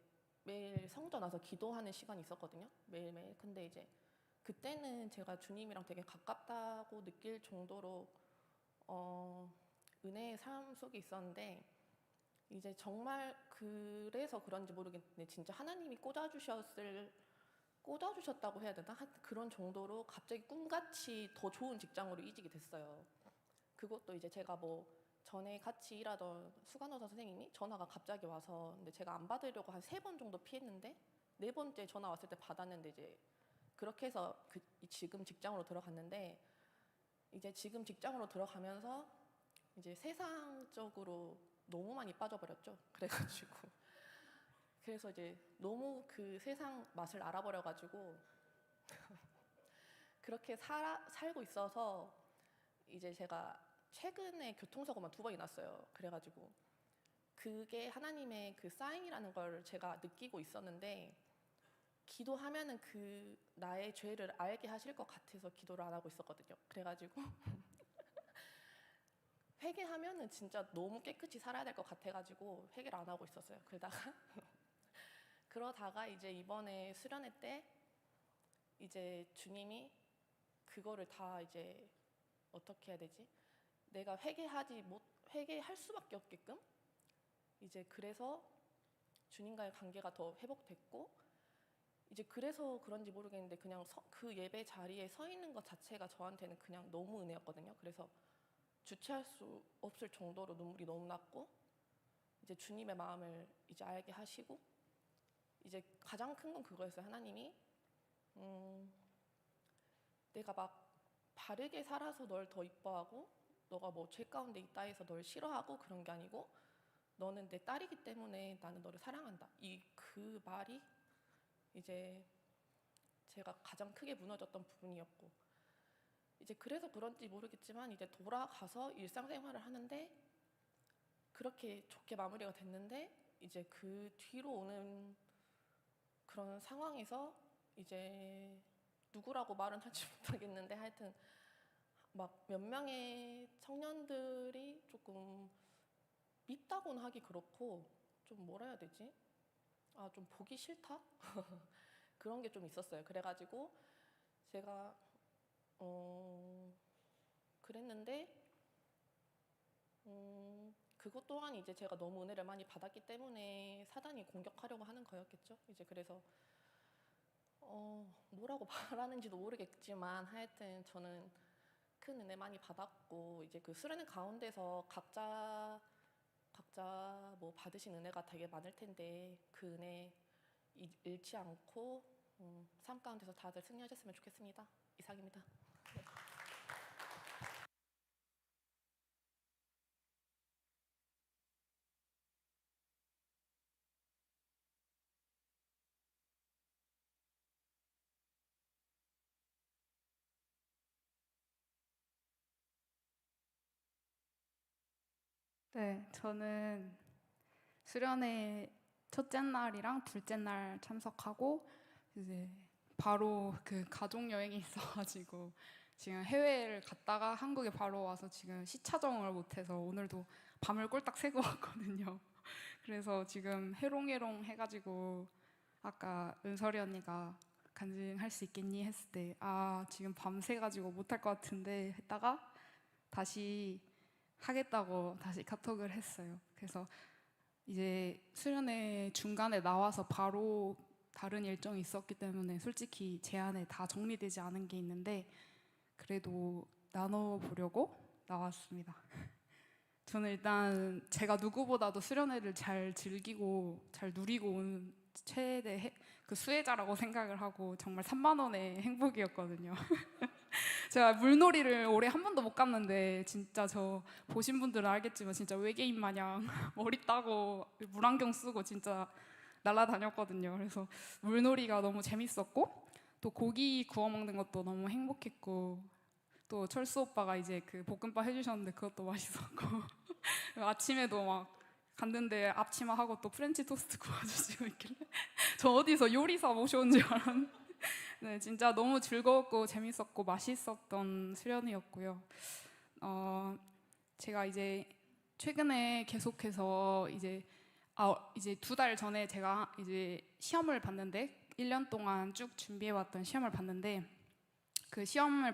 매일 성전 와서 기도하는 시간이 있었거든요. 매일매일. 근데 이제 그때는 제가 주님이랑 되게 가깝다고 느낄 정도로 은혜의 삶 속에 있었는데 이제 정말 그래서 그런지 모르겠는데 진짜 하나님이 꽂아주셨다고 해야 되나? 그런 정도로 갑자기 꿈같이 더 좋은 직장으로 이직이 됐어요. 그것도 이제 제가 뭐 전에 같이 일하던 수간호사 선생님이 전화가 갑자기 와서 근데 제가 안 받으려고 한 3번 정도 피했는데 4번째 전화 왔을 때 받았는데 이제 그렇게 해서 지금 직장으로 들어갔는데 이제 지금 직장으로 들어가면서 이제 세상적으로 너무 많이 빠져버렸죠. 그래가지고 그래서 이제 너무 그 세상 맛을 알아버려가지고 그렇게 살고 있어서 이제 제가 최근에 교통사고만 2번이 났어요. 그래가지고 그게 하나님의 그 사인이라는 걸 제가 느끼고 있었는데 기도하면은 그 나의 죄를 알게 하실 것 같아서 기도를 안 하고 있었거든요. 그래가지고 회개하면은 진짜 너무 깨끗이 살아야 될 것 같아가지고 회개를 안 하고 있었어요. 그러다가 이제 이번에 수련회 때 이제 주님이 그거를 다 이제 어떻게 해야 되지? 내가 회개할 수밖에 없게끔 이제 그래서 주님과의 관계가 더 회복됐고 이제 그래서 그런지 모르겠는데 그냥 그 예배 자리에 서 있는 것 자체가 저한테는 그냥 너무 은혜였거든요. 그래서 주체할 수 없을 정도로 눈물이 너무 났고 이제 주님의 마음을 이제 알게 하시고 이제 가장 큰 건 그거였어요. 하나님이 내가 막 바르게 살아서 널 더 이뻐하고 너가 뭐 죄 가운데 있다 해서 널 싫어하고 그런 게 아니고 너는 내 딸이기 때문에 나는 너를 사랑한다. 그 말이 이제 제가 가장 크게 무너졌던 부분이었고 이제 그래서 그런지 모르겠지만 이제 돌아가서 일상생활을 하는데 그렇게 좋게 마무리가 됐는데 이제 그 뒤로 오는 그런 상황에서 이제 누구라고 말은 하지 못하겠는데 하여튼 막 몇 명의 청년들이 조금 밉다고는 하기 그렇고 좀 뭐라 해야 되지? 좀 보기 싫다? 그런 게 좀 있었어요. 그래가지고 제가 그랬는데 그것 또한 이제 제가 너무 은혜를 많이 받았기 때문에 사단이 공격하려고 하는 거였겠죠. 이제 그래서 뭐라고 말하는지도 모르겠지만 하여튼 저는 큰 은혜 많이 받았고 이제 그 수련회 가운데서 각자 뭐 받으신 은혜가 되게 많을 텐데 그 은혜 잃지 않고 삶 가운데서 다들 승리하셨으면 좋겠습니다. 이상입니다. 네. 네, 저는 수련회 첫째 날이랑 둘째 날 참석하고 이제 바로 그 가족 여행이 있어가지고 지금 해외를 갔다가 한국에 바로 와서 지금 시차정을 못해서 오늘도 밤을 꼴딱 새고 왔거든요. 그래서 지금 해롱해롱 해가지고 아까 은설이 언니가 간증할 수 있겠니 했을 때 지금 밤 새가지고 못할 것 같은데 했다가 다시 하겠다고 다시 카톡을 했어요. 그래서 이제 수련회 중간에 나와서 바로 다른 일정이 있었기 때문에 솔직히 제 안에 다 정리되지 않은 게 있는데 그래도 나눠보려고 나왔습니다. 저는 일단 제가 누구보다도 수련회를 잘 즐기고 잘 누리고 온 최대 그 수혜자라고 생각을 하고 정말 3만 원의 행복이었거든요. 제가 물놀이를 올해 한 번도 못 갔는데 진짜 저 보신 분들은 알겠지만 진짜 외계인 마냥 머리 따고 물안경 쓰고 진짜 날아다녔거든요. 그래서 물놀이가 너무 재밌었고 또 고기 구워 먹는 것도 너무 행복했고 또 철수 오빠가 이제 그 볶음밥 해주셨는데 그것도 맛있었고 아침에도 막 갔는데 앞치마 하고 또 프렌치 토스트 구워주시고 있길래 저 어디서 요리사 모셔온 줄 알았는데 네, 진짜 너무 즐거웠고 재밌었고 맛있었던 수련회였고요. 제가 이제 최근에 계속해서 이제 2달 전에 제가 이제 시험을 봤는데 1년 동안 쭉 준비해왔던 시험을 봤는데 그 시험을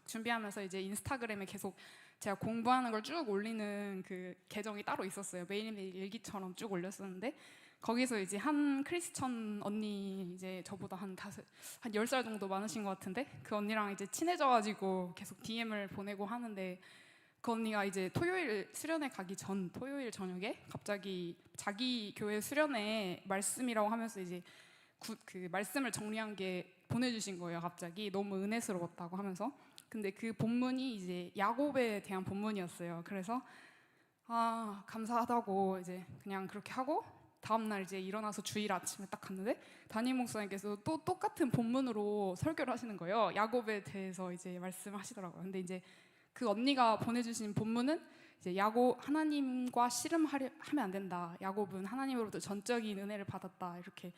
준비하면서 이제 인스타그램에 계속 제가 공부하는 걸 쭉 올리는 그 계정이 따로 있었어요. 매일매일 일기처럼 쭉 올렸었는데 거기서 이제 한 크리스천 언니 이제 저보다 한 10살 정도 많으신 것 같은데 그 언니랑 이제 친해져가지고 계속 DM을 보내고 하는데 그 언니가 이제 토요일 수련회 가기 전 토요일 저녁에 갑자기 자기 교회 수련회 말씀이라고 하면서 이제 그 말씀을 정리한 게 보내주신 거예요. 갑자기 너무 은혜스러웠다고 하면서 근데 그 본문이 이제 야곱에 대한 본문이었어요. 그래서 감사하다고 이제 그냥 그렇게 하고 다음날 이제 일어나서 주일 아침에 딱 갔는데 담임 목사님께서 또 똑같은 본문으로 설교를 하시는 거예요. 야곱에 대해서 이제 말씀하시더라고요. 근데 이제 그 언니가 보내주신 본문은 이제 하나님과 씨름하면 안 된다. 야곱은 하나님으로부터 전적인 은혜를 받았다. 이렇게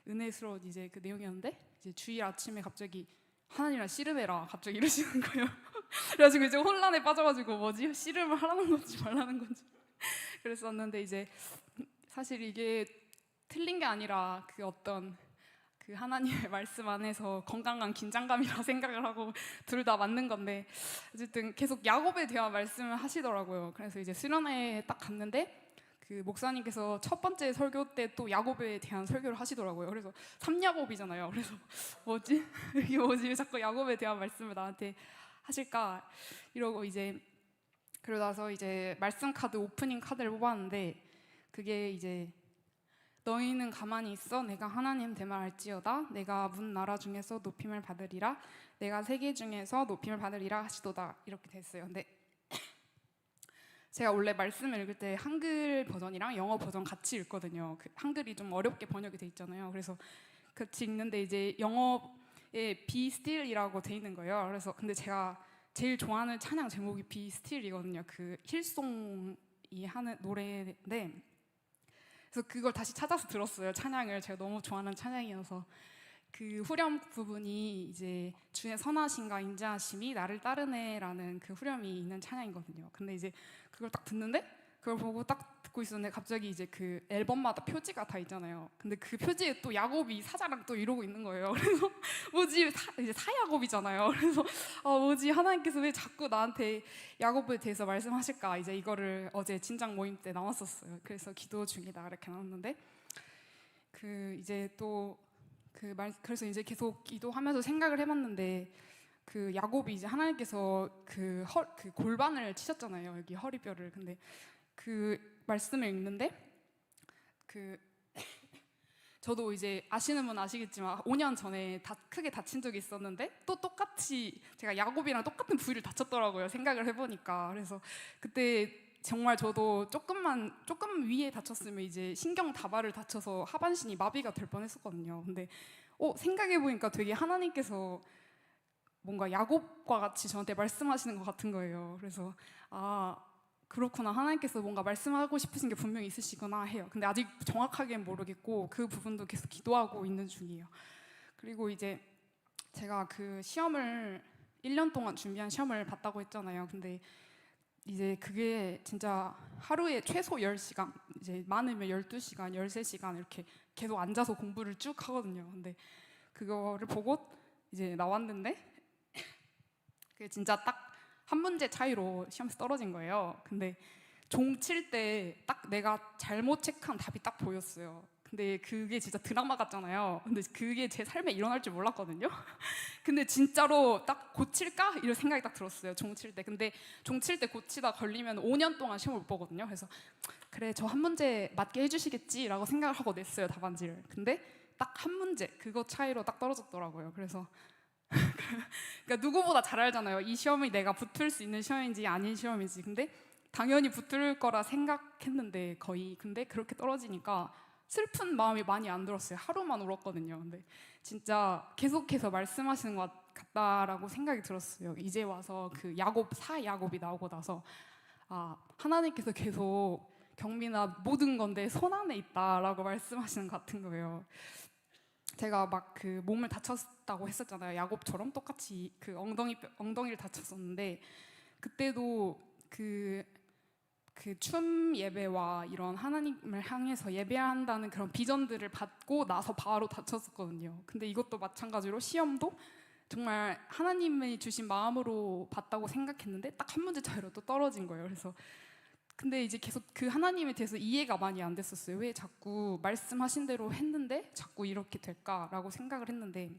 은혜스러운 이제 그 내용이었는데 이제 주일 아침에 갑자기 하나님이랑 씨름해라 갑자기 이러시는 거예요. 그래가지고 이제 혼란에 빠져가지고 뭐지 씨름을 하라는 건지 말라는 건지 그랬었는데 이제 사실 이게 틀린 게 아니라 그 어떤 그 하나님의 말씀 안에서 건강한 긴장감이라 생각을 하고 둘 다 맞는 건데 어쨌든 계속 야곱에 대한 말씀을 하시더라고요. 그래서 이제 수련회에 딱 갔는데 그 목사님께서 첫 번째 설교 때 또 야곱에 대한 설교를 하시더라고요. 그래서 삼야곱이잖아요. 그래서 뭐지? 이게 뭐지? 왜 자꾸 야곱에 대한 말씀을 나한테 하실까? 이러고 이제 그러고 나서 이제 말씀 카드 오프닝 카드를 뽑았는데 그게 이제 너희는 가만히 있어 내가 하나님 됨을 알지어다 내가 문 나라 중에서 높임을 받으리라 내가 세계 중에서 높임을 받으리라 하시도다 이렇게 됐어요. 근데 제가 원래 말씀을 읽을 때 한글 버전이랑 영어 버전 같이 읽거든요. 그 한글이 좀 어렵게 번역이 돼 있잖아요. 그래서 같이 읽는데 이제 영어에 Be Still이라고 돼 있는 거예요. 그래서 근데 제가 제일 좋아하는 찬양 제목이 Be Still이거든요. 그 힐송이 하는 노래인데 그래서 그걸 다시 찾아서 들었어요. 찬양을 제가 너무 좋아하는 찬양이어서 그 후렴 부분이 이제 주의 선하심과 인자하심이 나를 따르네라는 그 후렴이 있는 찬양이거든요. 근데 이제 그걸 딱 듣는데 그걸 보고 딱 듣고 있었는데 갑자기 이제 그 앨범마다 표지가 다 있잖아요. 근데 그 표지에 또 야곱이 사자랑 또 이러고 있는 거예요. 그래서 뭐지 이제 사야곱이잖아요. 그래서 뭐지 하나님께서 왜 자꾸 나한테 야곱에 대해서 말씀하실까? 이제 이거를 어제 진장 모임 때 나왔었어요. 그래서 기도 중이다 이렇게 나왔는데 그 이제 또 그래서 이제 계속 기도하면서 생각을 해봤는데 그 야곱이 이제 하나님께서 그 골반을 치셨잖아요. 여기 허리뼈를. 근데 그 말씀을 읽는데 저도 이제 아시는 분은 아시겠지만 5년 전에 크게 다친 적이 있었는데 또 똑같이 제가 야곱이랑 똑같은 부위를 다쳤더라고요. 생각을 해보니까. 그래서 그때 정말 저도 조금 위에 다쳤으면 이제 신경 다발을 다쳐서 하반신이 마비가 될 뻔했었거든요. 근데 생각해보니까 되게 하나님께서 뭔가 야곱과 같이 저한테 말씀하시는 것 같은 거예요. 그래서 그렇구나. 하나님께서 뭔가 말씀하고 싶으신 게 분명히 있으시구나 해요. 근데 아직 정확하게는 모르겠고 그 부분도 계속 기도하고 있는 중이에요. 그리고 이제 제가 그 시험을 1년 동안 준비한 시험을 봤다고 했잖아요. 근데 이제 그게 진짜 하루에 최소 10시간, 이제 많으면 12시간, 13시간 이렇게 계속 앉아서 공부를 쭉 하거든요. 근데 그거를 보고 이제 나왔는데 그게 진짜 딱 한 문제 차이로 시험에서 떨어진 거예요. 근데 종 칠 때 딱 내가 잘못 체크한 답이 딱 보였어요. 근데 그게 진짜 드라마 같잖아요. 근데 그게 제 삶에 일어날 줄 몰랐거든요. 근데 진짜로 딱 고칠까? 이런 생각이 딱 들었어요. 종 칠 때. 근데 종 칠 때 고치다 걸리면 5년 동안 시험을 못 보거든요. 그래서 그래, 저 한 문제 맞게 해주시겠지라고 생각을 하고 냈어요, 답안지를. 근데 딱 한 문제 그거 차이로 딱 떨어졌더라고요. 그래서 그러니까 누구보다 잘 알잖아요. 이 시험이 내가 붙을 수 있는 시험인지 아닌 시험인지. 근데 당연히 붙을 거라 생각했는데 거의. 근데 그렇게 떨어지니까 슬픈 마음이 많이 안 들었어요. 하루만 울었거든요. 근데 진짜 계속해서 말씀하시는 것 같다라고 생각이 들었어요. 이제 와서 그 야곱 사야곱이 나오고 나서 아, 하나님께서 계속 경민아 모든 건데 손 안에 있다라고 말씀하시는 것 같은 거예요. 제가 막 그 몸을 다쳤다고 했었잖아요. 야곱처럼 똑같이 그 엉덩이를 다쳤었는데 그때도 그 춤 예배와 이런 하나님을 향해서 예배한다는 그런 비전들을 받고 나서 바로 다쳤었거든요. 근데 이것도 마찬가지로 시험도 정말 하나님이 주신 마음으로 봤다고 생각했는데 딱 한 문제 차이로 또 떨어진 거예요. 그래서 근데 이제 계속 그 하나님에 대해서 이해가 많이 안 됐었어요. 왜 자꾸 말씀하신 대로 했는데 자꾸 이렇게 될까라고 생각을 했는데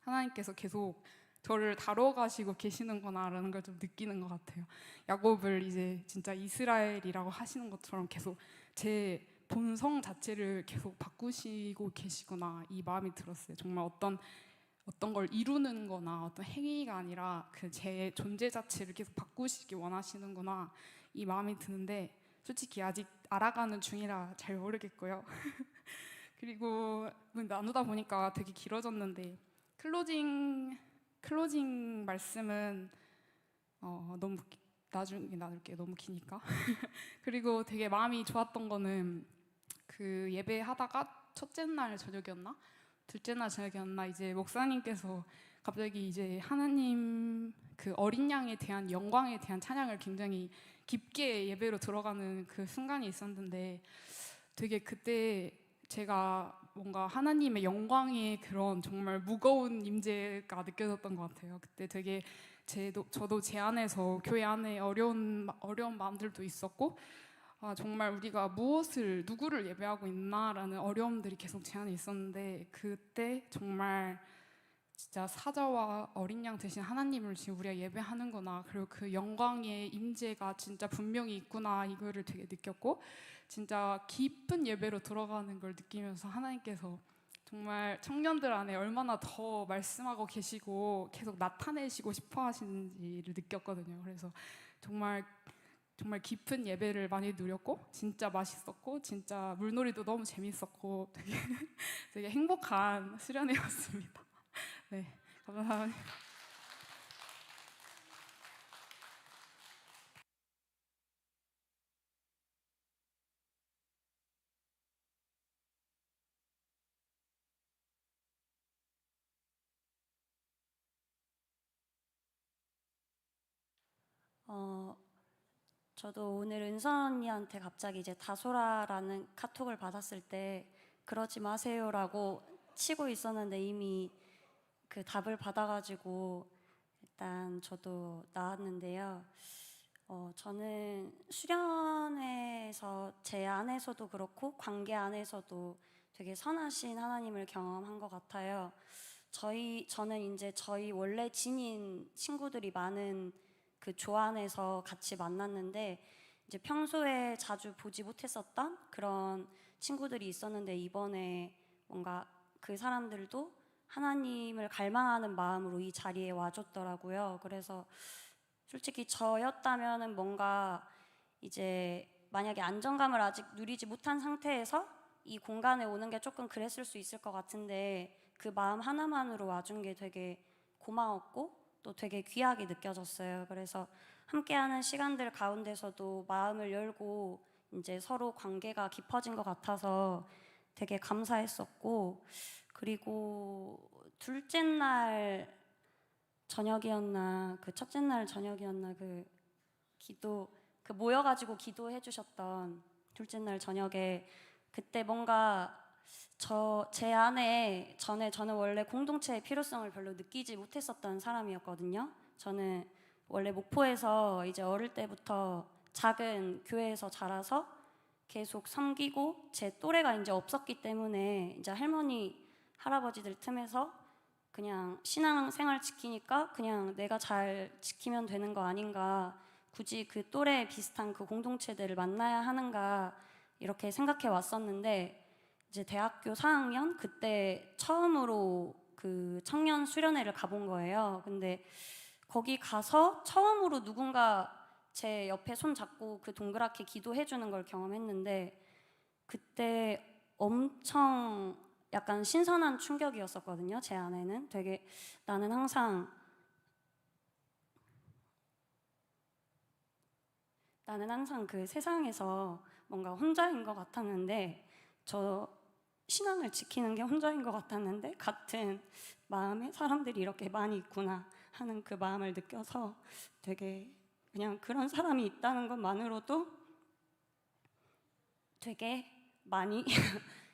하나님께서 계속 저를 다뤄가시고 계시는구나라는 걸 좀 느끼는 것 같아요. 야곱을 이제 진짜 이스라엘이라고 하시는 것처럼 계속 제 본성 자체를 계속 바꾸시고 계시구나 이 마음이 들었어요. 정말 어떤 걸 이루는 거나 어떤 행위가 아니라 그 제 존재 자체를 계속 바꾸시기 원하시는구나 이 마음이 드는데 솔직히 아직 알아가는 중이라 잘 모르겠고요. 그리고 나누다 보니까 되게 길어졌는데 클로징 말씀은 너무 나중에 나눌게요. 너무 기니까. 그리고 되게 마음이 좋았던 거는 그 예배하다가 첫째 날 저녁이었나? 둘째 날 저녁이었나? 이제 목사님께서 갑자기 이제 하나님 그 어린 양에 대한 영광에 대한 찬양을 굉장히 깊게 예배로 들어가는 그 순간이 있었는데 되게 그때 제가 뭔가 하나님의 영광의 그런 정말 무거운 임재가 느껴졌던 것 같아요. 그때 되게 저도 제 안에서 교회 안에 어려운 마음들도 있었고 정말 우리가 누구를 예배하고 있나라는 어려움들이 계속 제 안에 있었는데 그때 정말 진짜 사자와 어린 양 대신 하나님을 지금 우리가 예배하는구나, 그리고 그 영광의 임재가 진짜 분명히 있구나 이거를 되게 느꼈고 진짜 깊은 예배로 들어가는 걸 느끼면서 하나님께서 정말 청년들 안에 얼마나 더 말씀하고 계시고 계속 나타내시고 싶어 하시는지를 느꼈거든요. 그래서 정말 깊은 예배를 많이 누렸고 진짜 맛있었고 진짜 물놀이도 너무 재밌었고 되게 행복한 수련회였습니다. 네, 감사합니다. 저도 오늘 은선 언니한테 갑자기 이제 다소라라는 카톡을 받았을 때 그러지 마세요라고 치고 있었는데 이미 그 답을 받아가지고 일단 저도 나왔는데요. 저는 수련회에서 제 안에서도 그렇고 관계 안에서도 되게 선하신 하나님을 경험한 것 같아요. 저는 이제 저희 원래 지닌 친구들이 많은 그 조 안에서 같이 만났는데 이제 평소에 자주 보지 못했었던 그런 친구들이 있었는데 이번에 뭔가 그 사람들도 하나님을 갈망하는 마음으로 이 자리에 와줬더라고요. 그래서 솔직히 저였다면은 뭔가 이제 만약에 안정감을 아직 누리지 못한 상태에서 이 공간에 오는 게 조금 그랬을 수 있을 것 같은데 그 마음 하나만으로 와준 게 되게 고마웠고 또 되게 귀하게 느껴졌어요. 그래서 함께하는 시간들 가운데서도 마음을 열고 이제 서로 관계가 깊어진 것 같아서 되게 감사했었고, 그리고 둘째 날 저녁이었나 그 첫째 날 저녁이었나 그 기도 그 모여가지고 기도해 주셨던 둘째 날 저녁에 그때 뭔가 제 안에 저는 원래 공동체의 필요성을 별로 느끼지 못했었던 사람이었거든요. 저는 원래 목포에서 이제 어릴 때부터 작은 교회에서 자라서 계속 섬기고 제 또래가 이제 없었기 때문에 이제 할머니 할아버지들 틈에서 그냥 신앙생활 지키니까 그냥 내가 잘 지키면 되는 거 아닌가, 굳이 그 또래 비슷한 그 공동체들을 만나야 하는가 이렇게 생각해 왔었는데 이제 대학교 4학년 그때 처음으로 그 청년 수련회를 가본 거예요. 근데 거기 가서 처음으로 누군가 제 옆에 손 잡고 그 동그랗게 기도해 주는 걸 경험했는데 그때 엄청 약간 신선한 충격이었었거든요. 제 안에는 되게 나는 항상 그 세상에서 뭔가 혼자인 것 같았는데 저 신앙을 지키는 게 혼자인 것 같았는데 같은 마음의 사람들이 이렇게 많이 있구나 하는 그 마음을 느껴서 되게 그냥 그런 사람이 있다는 것만으로도 되게 많이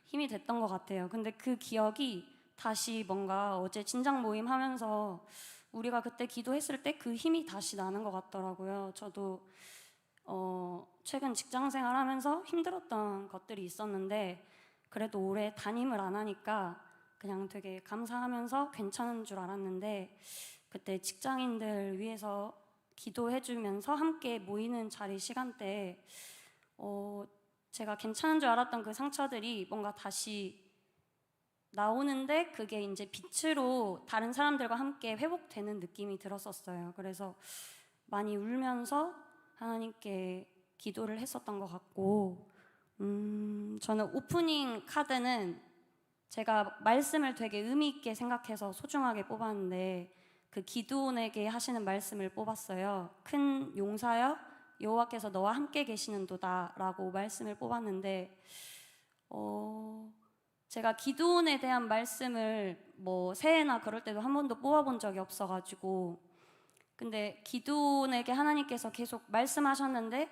힘이 됐던 것 같아요. 근데 그 기억이 다시 뭔가 어제 진작 모임 하면서 우리가 그때 기도했을 때 그 힘이 다시 나는 것 같더라고요. 저도 최근 직장 생활하면서 힘들었던 것들이 있었는데 그래도 오래 담임을 안 하니까 그냥 되게 감사하면서 괜찮은 줄 알았는데 그때 직장인들 위해서 기도해주면서 함께 모이는 자리 시간대에 제가 괜찮은 줄 알았던 그 상처들이 뭔가 다시 나오는데 그게 이제 빛으로 다른 사람들과 함께 회복되는 느낌이 들었었어요. 그래서 많이 울면서 하나님께 기도를 했었던 것 같고 저는 오프닝 카드는 제가 말씀을 되게 의미 있게 생각해서 소중하게 뽑았는데 그 기드온에게 하시는 말씀을 뽑았어요. 큰 용사여 여호와께서 너와 함께 계시는도다라고 말씀을 뽑았는데 제가 기드온에 대한 말씀을 뭐 새해나 그럴 때도 한 번도 뽑아본 적이 없어가지고 근데 기드온에게 하나님께서 계속 말씀하셨는데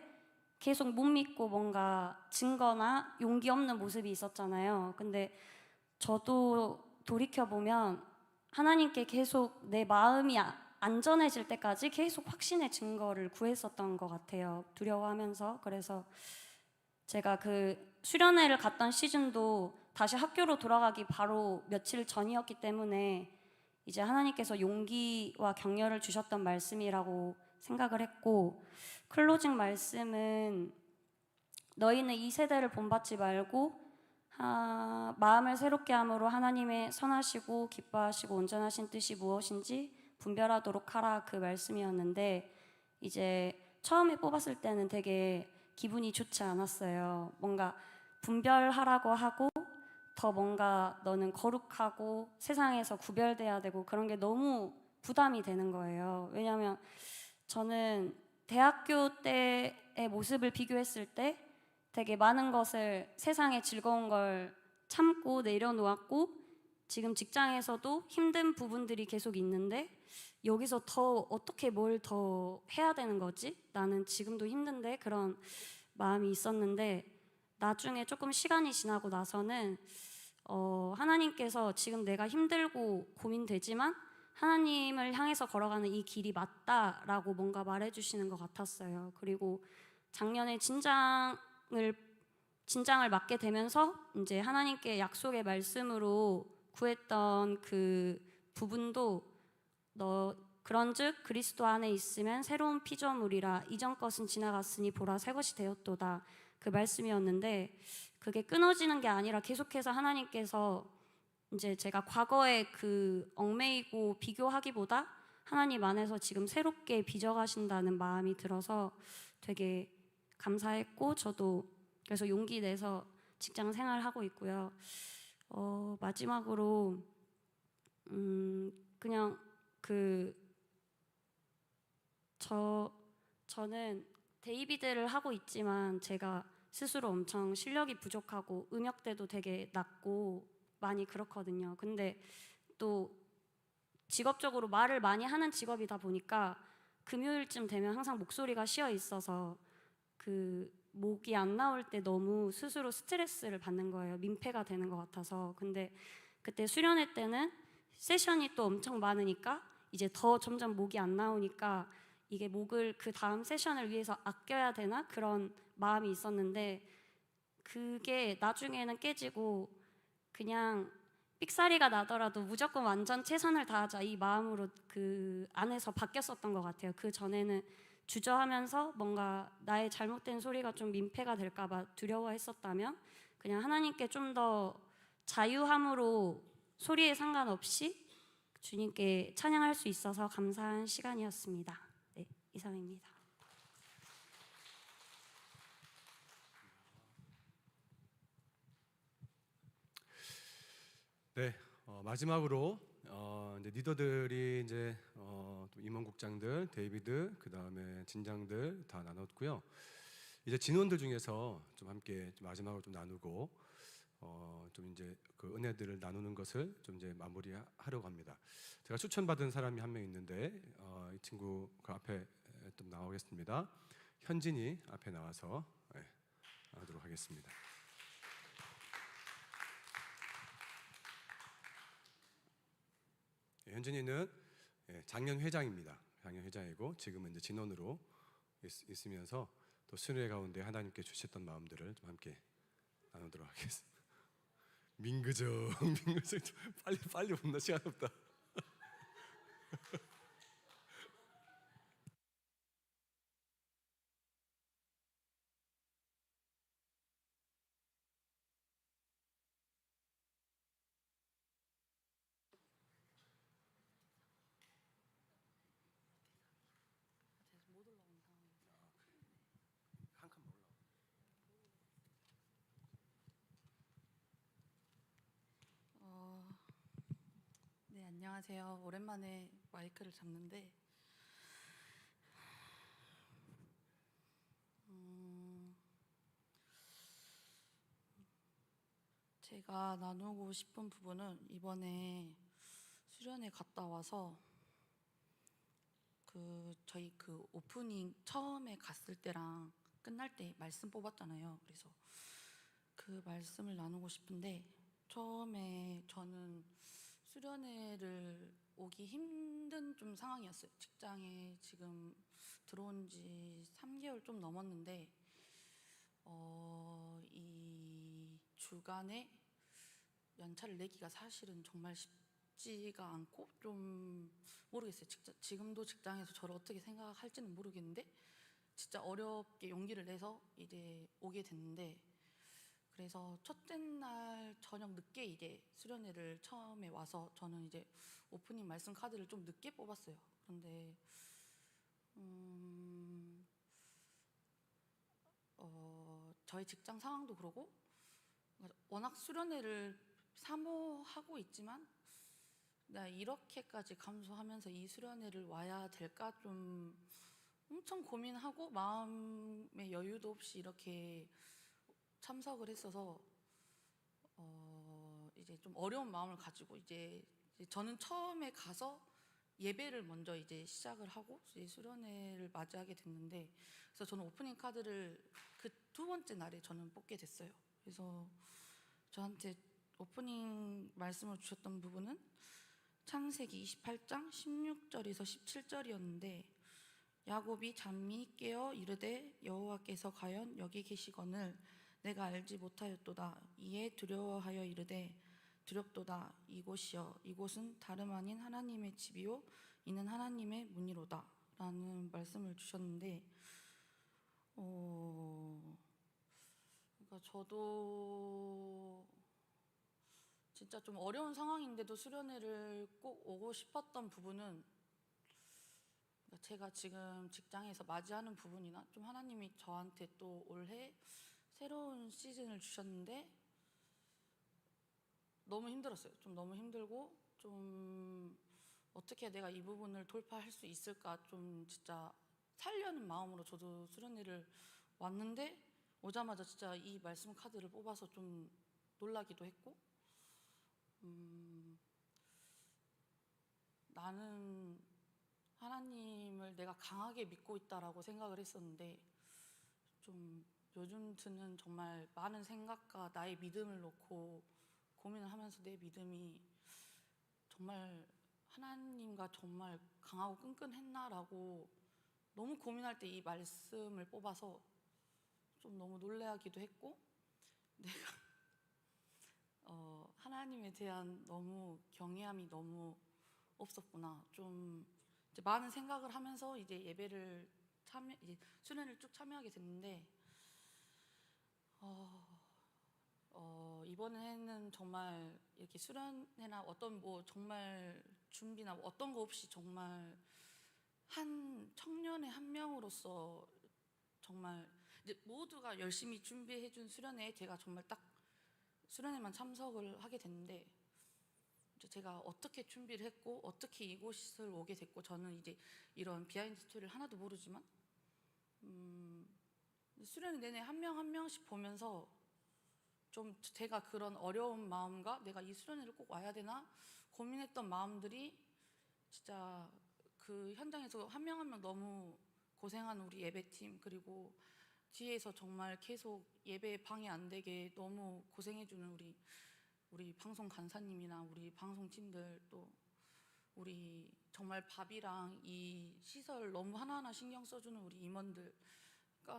계속 못 믿고 뭔가 증거나 용기 없는 모습이 있었잖아요. 근데 저도 돌이켜보면 하나님께 계속 내 마음이 안전해질 때까지 계속 확신의 증거를 구했었던 것 같아요. 두려워하면서. 그래서 제가 그 수련회를 갔던 시즌도 다시 학교로 돌아가기 바로 며칠 전이었기 때문에 이제 하나님께서 용기와 격려를 주셨던 말씀이라고 생각을 했고 클로징 말씀은 너희는 이 세대를 본받지 말고 마음을 새롭게 함으로 하나님의 선하시고 기뻐하시고 온전하신 뜻이 무엇인지 분별하도록 하라 그 말씀이었는데 이제 처음에 뽑았을 때는 되게 기분이 좋지 않았어요. 뭔가 분별하라고 하고 더 뭔가 너는 거룩하고 세상에서 구별돼야 되고 그런 게 너무 부담이 되는 거예요. 왜냐하면 저는 대학교 때의 모습을 비교했을 때 되게 많은 것을 세상의 즐거운 걸 참고 내려놓았고 지금 직장에서도 힘든 부분들이 계속 있는데 여기서 더 어떻게 뭘 더 해야 되는 거지? 나는 지금도 힘든데 그런 마음이 있었는데 나중에 조금 시간이 지나고 나서는 하나님께서 지금 내가 힘들고 고민되지만 하나님을 향해서 걸어가는 이 길이 맞다라고 뭔가 말해주시는 것 같았어요. 그리고 작년에 진장을 맡게 되면서 이제 하나님께 약속의 말씀으로 구했던 그 부분도 너 그런즉 그리스도 안에 있으면 새로운 피조물이라 이전 것은 지나갔으니 보라 새 것이 되었도다 그 말씀이었는데 그게 끊어지는 게 아니라 계속해서 하나님께서 이제 제가 과거에 그 얽매이고 비교하기보다 하나님 안에서 지금 새롭게 빚어가신다는 마음이 들어서 되게 감사했고 저도 그래서 용기 내서 직장 생활하고 있고요. 마지막으로 그냥 저는 데이비드를 하고 있지만 제가 스스로 엄청 실력이 부족하고 음역대도 되게 낮고 많이 그렇거든요. 근데 또 직업적으로 말을 많이 하는 직업이다 보니까 금요일쯤 되면 항상 목소리가 쉬어 있어서 그 목이 안 나올 때 너무 스스로 스트레스를 받는 거예요. 민폐가 되는 것 같아서. 근데 그때 수련회 때는 세션이 또 엄청 많으니까 이제 더 점점 목이 안 나오니까 이게 목을 그 다음 세션을 위해서 아껴야 되나 그런 마음이 있었는데 그게 나중에는 깨지고 그냥 삑사리가 나더라도 무조건 완전 최선을 다하자 이 마음으로 그 안에서 바뀌었었던 것 같아요. 그 전에는 주저하면서 뭔가 나의 잘못된 소리가 좀 민폐가 될까 봐 두려워했었다면 그냥 하나님께 좀 더 자유함으로 소리에 상관없이 주님께 찬양할 수 있어서 감사한 시간이었습니다. 네, 이상입니다. 네, 마지막으로 이제 리더들이 이제 또 임원국장들, 데이비드, 그 다음에 진장들 다 나눴고요. 이제 진원들 중에서 좀 함께 좀 마지막으로 좀 나누고 좀 이제 그 은혜들을 나누는 것을 좀 이제 마무리하려고 합니다. 제가 추천받은 사람이 한 명 있는데 이 친구 그 앞에 좀 나오겠습니다. 현진이 앞에 나와서 하도록 하겠습니다. 현진이는 작년 회장입니다. 작년 회장이고 지금은 이제 진원으로 있으면서 또 순회 가운데 하나님께 주셨던 마음들을 좀 함께 나누도록 하겠습니다. 민그정, 민그정 빨리 온다 시간 없다. 네, 안녕하세요. 오랜만에 마이크를 잡는데 제가 나누고 싶은 부분은 이번에 수련회 갔다 와서 저희 그 오프닝 처음에 갔을 때랑 끝날 때 말씀 뽑았잖아요. 그래서 그 말씀을 나누고 싶은데 처음에 저는 수련회를 오기 힘든 좀 상황이었어요. 직장에 지금 들어온 지 3개월 좀 넘었는데 이 주간에 연차를 내기가 사실은 정말 쉽지가 않고 좀 모르겠어요. 지금도 직장에서 저를 어떻게 생각할지는 모르겠는데 진짜 어렵게 용기를 내서 이제 오게 됐는데 그래서 첫째 날 저녁 늦게 이제 수련회를 처음에 와서 저는 이제 오프닝 말씀 카드를 좀 늦게 뽑았어요. 그런데 저희 직장 상황도 그러고 워낙 수련회를 사모하고 있지만 내가 이렇게까지 감수하면서 이 수련회를 와야 될까 좀 엄청 고민하고 마음의 여유도 없이 이렇게 참석을 했어서 이제 좀 어려운 마음을 가지고 이제 저는 처음에 가서 예배를 먼저 이제 시작을 하고 이제 수련회를 맞이하게 됐는데 그래서 저는 오프닝 카드를 그 두 번째 날에 저는 뽑게 됐어요. 그래서 저한테 오프닝 말씀을 주셨던 부분은 창세기 28장 16절에서 17절이었는데 야곱이 잠이 깨어 이르되 여호와께서 과연 여기 계시거늘 내가 알지 못하였도다. 이에 두려워하여 이르되 두렵도다. 이곳이여 이곳은 다름 아닌 하나님의 집이요 이는 하나님의 문이로다 라는 말씀을 주셨는데 그러니까 저도 진짜 좀 어려운 상황인데도 수련회를 꼭 오고 싶었던 부분은 제가 지금 직장에서 맞이하는 부분이나 좀 하나님이 저한테 또 올해 새로운 시즌을 주셨는데 너무 힘들었어요. 좀 너무 힘들고 좀 어떻게 내가 이 부분을 돌파할 수 있을까 좀 진짜 살려는 마음으로 저도 수련회를 왔는데 오자마자 진짜 이 말씀 카드를 뽑아서 좀 놀라기도 했고 나는 하나님을 내가 강하게 믿고 있다라고 생각을 했었는데 좀 요즘 드는 정말 많은 생각과 나의 믿음을 놓고 고민을 하면서 내 믿음이 정말 하나님과 정말 강하고 끈끈했나라고 너무 고민할 때 이 말씀을 뽑아서 좀 너무 놀래하기도 했고 내가 하나님에 대한 너무 경외함이 너무 없었구나. 좀 이제 많은 생각을 하면서 이제 이제 수련을 쭉 참여하게 됐는데 이번에는 정말 이렇게 수련회나 어떤 뭐 정말 준비나 어떤 거 없이 정말 한 청년의 한 명으로서 정말 이제 모두가 열심히 준비해준 수련회에 제가 정말 딱 수련회만 참석을 하게 됐는데 이제 제가 어떻게 준비를 했고 어떻게 이곳을 오게 됐고 저는 이제 이런 비하인드 스토리를 하나도 모르지만 수련회 내내 한 명 한 명씩 보면서 좀 제가 그런 어려운 마음과 내가 이 수련회를 꼭 와야 되나 고민했던 마음들이 진짜 그 현장에서 한 명 한 명 너무 고생한 우리 예배팀 그리고 뒤에서 정말 계속 예배 방해 안 되게 너무 고생해주는 우리 방송 간사님이나 우리 방송팀들 또 우리 정말 밥이랑 이 시설 너무 하나하나 신경 써주는 우리 임원들 그러니까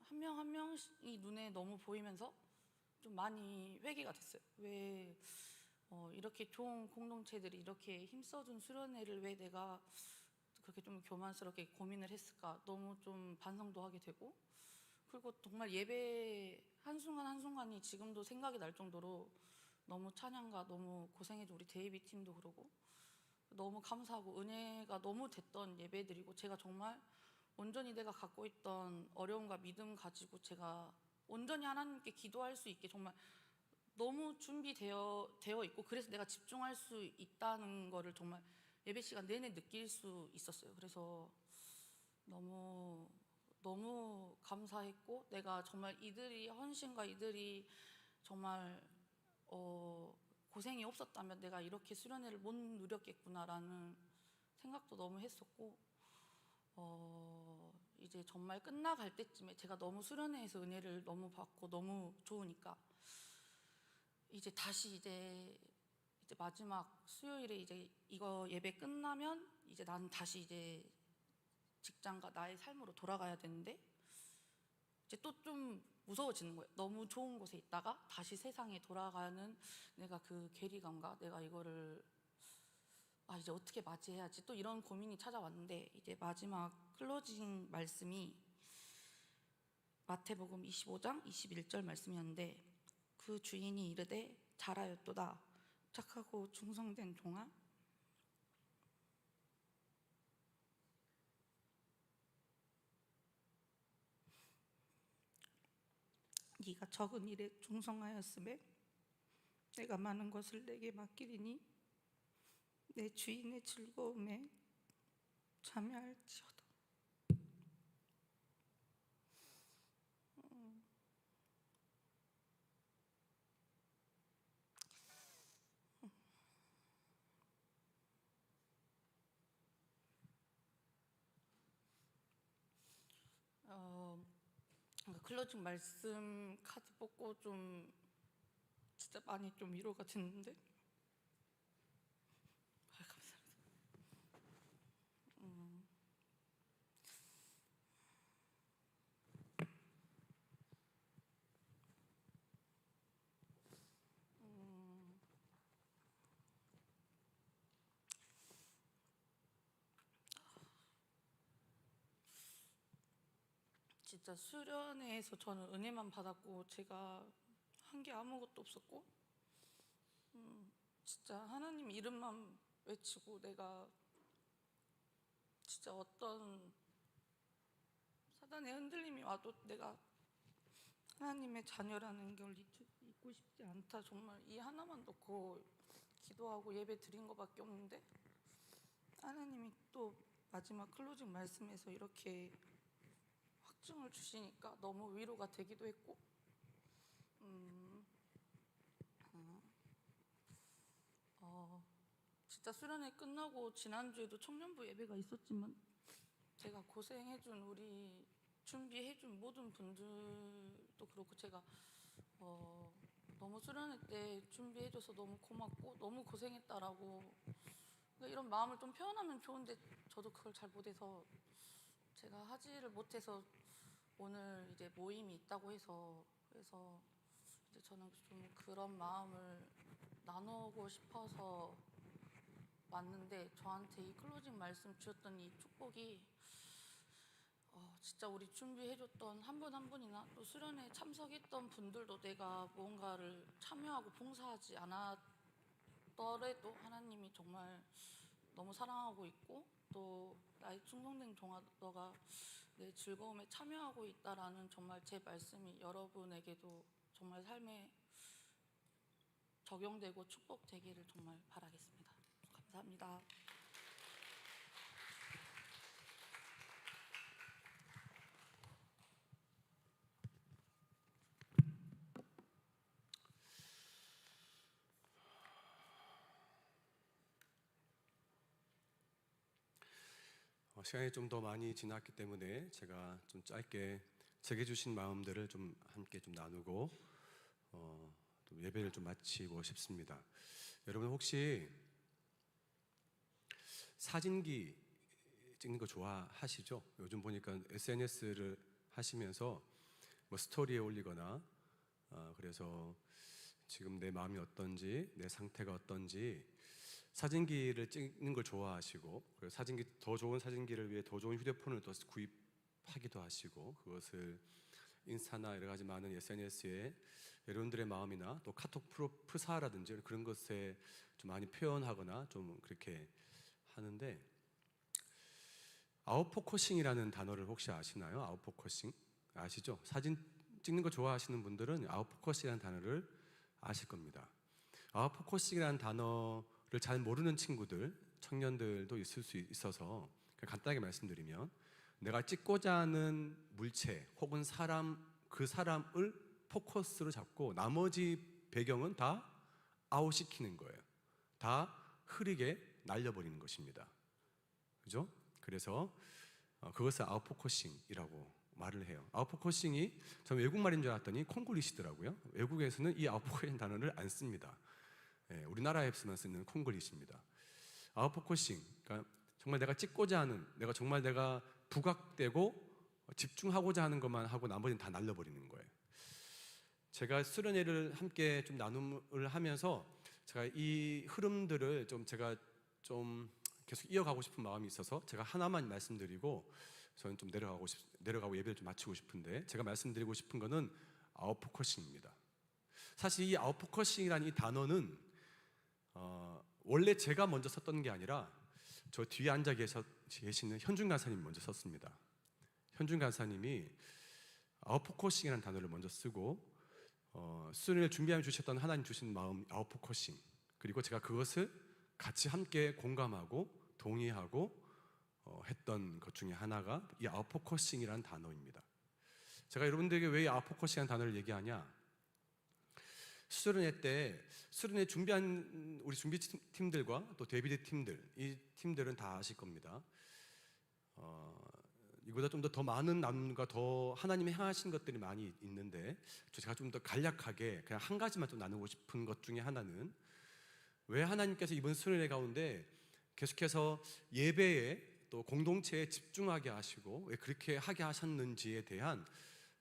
한 명 한 명이 눈에 너무 보이면서 좀 많이 회개가 됐어요. 왜 이렇게 좋은 공동체들이 이렇게 힘써준 수련회를 왜 내가 그렇게 좀 교만스럽게 고민을 했을까 너무 좀 반성도 하게 되고 그리고 정말 예배 한순간 한순간이 지금도 생각이 날 정도로 너무 찬양가 너무 고생해준 우리 데이비 팀도 그러고 너무 감사하고 은혜가 너무 됐던 예배들이고 제가 정말 온전히 내가 갖고 있던 어려움과 믿음 가지고 제가 온전히 하나님께 기도할 수 있게 정말 너무 준비되어 있고 그래서 내가 집중할 수 있다는 거를 정말 예배 시간 내내 느낄 수 있었어요. 그래서 너무 감사했고 내가 정말 이들이 헌신과 이들이 정말 고생이 없었다면 내가 이렇게 수련회를 못 누렸겠구나라는 생각도 너무 했었고 이제 정말 끝나갈 때쯤에 제가 너무 수련회에서 은혜를 너무 받고 너무 좋으니까 이제 다시 이제 마지막 수요일에 이제 이거 예배 끝나면 이제 난 다시 이제 직장과 나의 삶으로 돌아가야 되는데 이제 또 좀 무서워지는 거예요. 너무 좋은 곳에 있다가 다시 세상에 돌아가는 내가 그 괴리감과 내가 이거를 이제 어떻게 맞이해야지 또 이런 고민이 찾아왔는데 이제 마지막 클로징 말씀이 마태복음 25장 21절 말씀이었는데 그 주인이 이르되 잘하였도다 착하고 충성된 종아 네가 적은 일에 충성하였음에 내가 많은 것을 내게 맡기리니 내 주인의 즐거움에 참여할지어다. 클로징 말씀 카드 뽑고 좀 진짜 많이 좀 위로가 됐는데 감사합니다. 진짜 수련회에서 저는 은혜만 받았고 제가 한 게 아무것도 없었고 진짜 하나님 이름만 외치고 내가 진짜 어떤 사단의 흔들림이 와도 내가 하나님의 자녀라는 걸 잊고 싶지 않다. 정말 이 하나만 놓고 기도하고 예배 드린 것밖에 없는데 하나님이 또 마지막 클로징 말씀에서 이렇게 확증을 주시니까 너무 위로가 되기도 했고 진짜 수련회 끝나고 지난주에도 청년부 예배가 있었지만 제가 고생해준 우리 준비해준 모든 분들도 그렇고 제가 너무 수련회 때 준비해줘서 너무 고맙고 너무 고생했다라고 이런 마음을 좀 표현하면 좋은데 저도 그걸 잘 못해서 제가 하지를 못해서 오늘 이제 모임이 있다고 해서 그래서 이제 저는 좀 그런 마음을 나누고 싶어서 왔는데 저한테 이 클로징 말씀 주셨던 이 축복이 진짜 우리 준비해줬던 한 분 한 분이나 또 수련회 참석했던 분들도 내가 뭔가를 참여하고 봉사하지 않았더라도 하나님이 정말 너무 사랑하고 있고 또 나의 충성된 종아 너가 내 즐거움에 참여하고 있다라는 정말 제 말씀이 여러분에게도 정말 삶에 적용되고 축복되기를 정말 바라겠습니다. 감사합니다. 시간이 좀 더 많이 지났기 때문에 제가 좀 짧게 제게 주신 마음들을 좀 함께 좀 나누고 또 예배를 좀 마치고 싶습니다. 여러분 혹시 사진기 찍는 거 좋아하시죠? 요즘 보니까 SNS를 하시면서 뭐 스토리에 올리거나 그래서 지금 내 마음이 어떤지 내 상태가 어떤지 사진기를 찍는 걸 좋아하시고 그리고 사진기 더 좋은 사진기를 위해 더 좋은 휴대폰을 또 구입하기도 하시고 그것을 인스타나 여러 가지 많은 SNS에 여러분들의 마음이나 또 카톡 프사라든지 그런 것에 좀 많이 표현하거나 좀 그렇게 하는데 아웃포커싱이라는 단어를 혹시 아시나요? 아웃포커싱 아시죠? 사진 찍는 거 좋아하시는 분들은 아웃포커싱이라는 단어를 아실 겁니다. 아웃포커싱이라는 단어를 잘 모르는 친구들, 청년들도 있을 수 있어서 간단하게 말씀드리면 내가 찍고자 하는 물체 혹은 사람, 그 사람을 포커스로 잡고 나머지 배경은 다 아웃시키는 거예요. 다 흐리게 날려버리는 것입니다. 그죠? 그래서 그것을 아웃포커싱이라고 말을 해요. 아웃포커싱이 전 외국말인 줄 알았더니 콩글리시더라고요. 외국에서는 이 아웃포커싱 단어를 안 씁니다. 우리나라에서만 쓰는 콩글리시입니다. 아웃포커싱, 그러니까 정말 내가 찍고자 하는, 내가 부각되고 집중하고자 하는 것만 하고 나머지는 다 날려버리는 거예요. 제가 수련회를 함께 좀 나눔을 하면서 제가 이 흐름들을 제가 계속 이어가고 싶은 마음이 있어서 제가 하나만 말씀드리고 저는 좀 내려가고 예배를 좀 마치고 싶은데 제가 말씀드리고 싶은 거는 아웃포커싱입니다. 사실 이 아웃포커싱이라는 이 단어는 원래 제가 먼저 썼던 게 아니라 저 뒤에 앉아 계시는 현준 간사님이 먼저 썼습니다. 현준 간사님이 아웃포커싱이라는 단어를 먼저 쓰고 수련회를 준비하며 주셨던 하나님 주신 마음 아웃포커싱 그리고 제가 그것을 같이 함께 공감하고 동의하고 했던 것 중에 하나가 이 아웃포커싱이라는 단어입니다. 제가 여러분들에게 왜 이 아웃포커싱이라는 단어를 얘기하냐? 수련회 때 수련회 준비한 우리 준비팀들과 또 데뷔드 팀들 이 팀들은 다 아실 겁니다. 이보다 좀 더 많은 나눔과 더 하나님이 향하신 것들이 많이 있는데 제가 좀 더 간략하게 그냥 한 가지만 좀 나누고 싶은 것 중에 하나는 왜 하나님께서 이번 수련회 가운데 계속해서 예배에 또 공동체에 집중하게 하시고 왜 그렇게 하게 하셨는지에 대한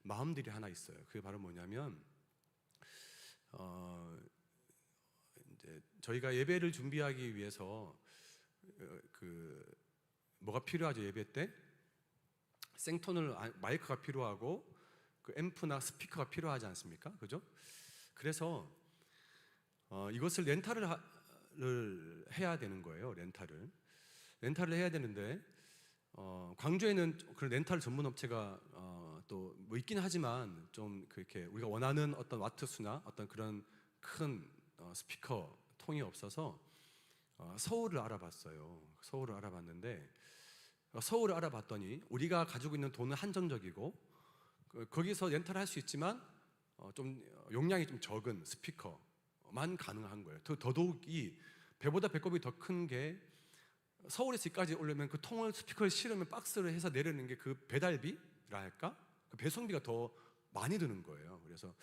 마음들이 하나 있어요. 그게 바로 뭐냐면 이제 저희가 예배를 준비하기 위해서 뭐가 필요하죠? 예배 때 생톤을 마이크가 필요하고 그 앰프나 스피커가 필요하지 않습니까? 그죠? 그래서 이것을 렌탈을 해야 되는 거예요. 렌탈을 해야 되는데 광주에는 그런 렌탈 전문 업체가 또 뭐 있긴 하지만 좀 그렇게 우리가 원하는 어떤 와트 수나 어떤 그런 큰 스피커 통이 없어서 서울을 알아봤어요. 서울을 알아봤는데 서울을 알아봤더니 우리가 가지고 있는 돈은 한정적이고 거기서 렌탈을 할 수 있지만 좀 용량이 좀 적은 스피커만 가능한 거예요. 더더욱이 배보다 배꼽이 더 큰 게 서울에서 여기까지 오려면 그 통을 스피커를 실으면 박스를 해서 내려는 게 그 배달비라 할까? 그 배송비가 더 많이 드는 거예요. 그래서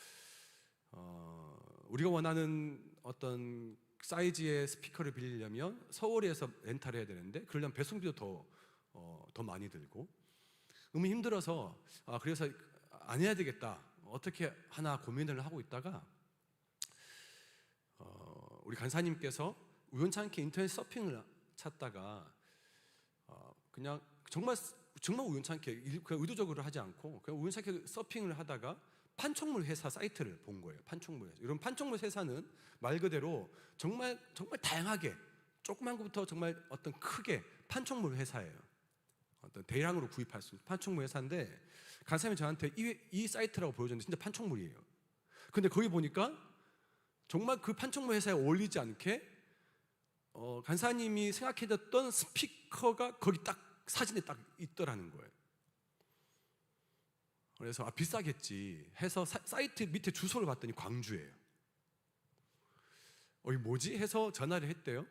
우리가 원하는 어떤 사이즈의 스피커를 빌리려면 서울에서 렌탈을 해야 되는데 그러려면 배송비도 더 많이 들고 너무 힘들어서 그래서 안 해야 되겠다. 어떻게 하나 고민을 하고 있다가 우리 간사님께서 우연찮게 인터넷 서핑을 찾다가 그냥 정말 우연찮게 그냥 의도적으로 하지 않고 그냥 우연찮게 서핑을 하다가 판촉물 회사 사이트를 본 거예요. 판촉물 회사. 이런 판촉물 회사는 말 그대로 정말 다양하게 조그만 것부터 정말 어떤 크게 판촉물 회사예요. 어떤 대량으로 구입할 수 있는 판촉물 회사인데 간사님이 저한테 이 사이트라고 보여줬는데 진짜 판촉물이에요. 근데 거기 보니까 정말 그 판촉물 회사에 어울리지 않게 간사님이 생각해뒀던 스피커가 거기 딱 사진에 딱 있더라는 거예요. 그래서 비싸겠지 해서 사이트 밑에 주소를 봤더니 광주예요. 이게 뭐지? 해서 전화를 했대요.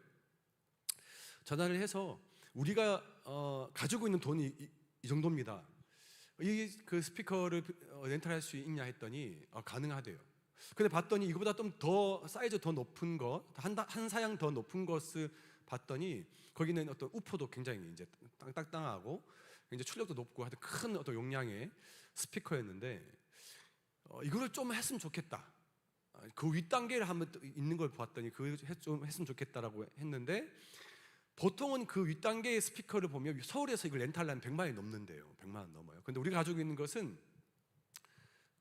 전화를 해서 우리가 가지고 있는 돈이 이 정도입니다. 그 스피커를 렌탈할 수 있냐 했더니 가능하대요. 근데 봤더니 이거보다 좀 더 사이즈 더 높은 거, 한 사양 더 높은 것을 봤더니 거기는 어떤 우포도 굉장히 이제 땅땅하고 이제 출력도 높고 하여튼 큰 어떤 용량의 스피커였는데 이거를 좀 했으면 좋겠다. 그 윗단계를 한번 있는 걸 봤더니 그걸 좀 했으면 좋겠다라고 했는데 보통은 그 윗단계의 스피커를 보면 서울에서 이걸 렌탈하면 100만 원이 넘는데요. 100만 원 넘어요. 근데 우리가 가지고 있는 것은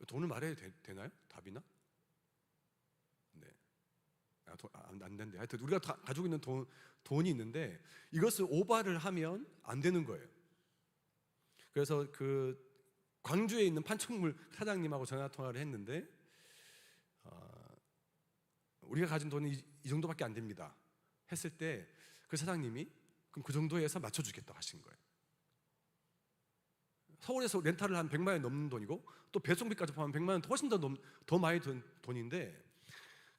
돈을 말해야 되나요? 답이나? 네. 안 된대. 하여튼 우리가 가지고 있는 돈이 있는데 이것을 오바를 하면 안 되는 거예요. 그래서 그 광주에 있는 판촉물 사장님하고 전화 통화를 했는데 우리가 가진 돈이 이 정도밖에 안 됩니다. 했을 때 그 사장님이 그럼 그 정도에서 맞춰주겠다고 하신 거예요. 서울에서 렌탈을 한 100만 원 넘는 돈이고 또 배송비까지 포함하면 100만 원 훨씬 더 많이 든 돈인데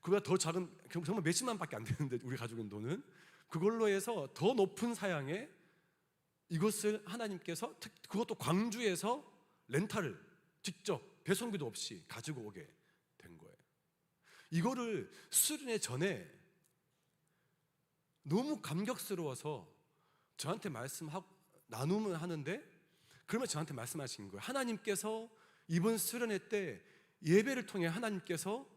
그보다 더 작은 정말 몇십만 밖에 안 되는데 우리 가지고 있는 돈은 그걸로 해서 더 높은 사양의 이것을 하나님께서 그것도 광주에서 렌탈을 직접 배송비도 없이 가지고 오게 된 거예요. 이거를 수련회 전에 너무 감격스러워서 저한테 나눔을 하는데 그러면 저한테 말씀하신 거예요. 하나님께서 이번 수련회 때 예배를 통해 하나님께서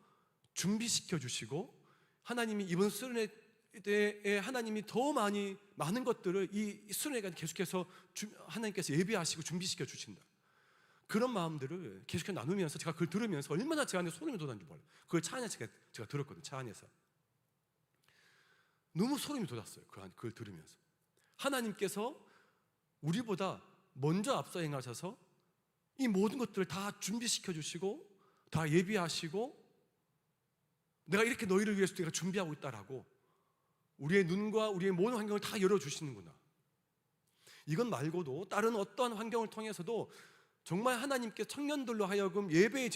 준비시켜 주시고 하나님이 이번 수련회 때에 하나님이 더 많은 것들을 이 수련회가 계속해서 하나님께서 예배하시고 준비시켜 주신다. 그런 마음들을 계속해서 나누면서 제가 그걸 들으면서 얼마나 제 안에 소름이 돋았는지 몰라요. 그걸 차 안에서 제가 들었거든요. 차 안에서 너무 소름이 돋았어요. 그걸 들으면서 하나님께서 우리보다 먼저 앞서 행하셔서 이 모든 것들을 다 준비시켜 주시고 다 예비하시고 내가 이렇게 너희를 위해서 내가 준비하고 있다라고 우리의 눈과 우리의 모든 환경을 다 열어주시는구나. 이건 말고도 다른 어떠한 환경을 통해서도 정말 하나님께 청년들로 하여금 예배에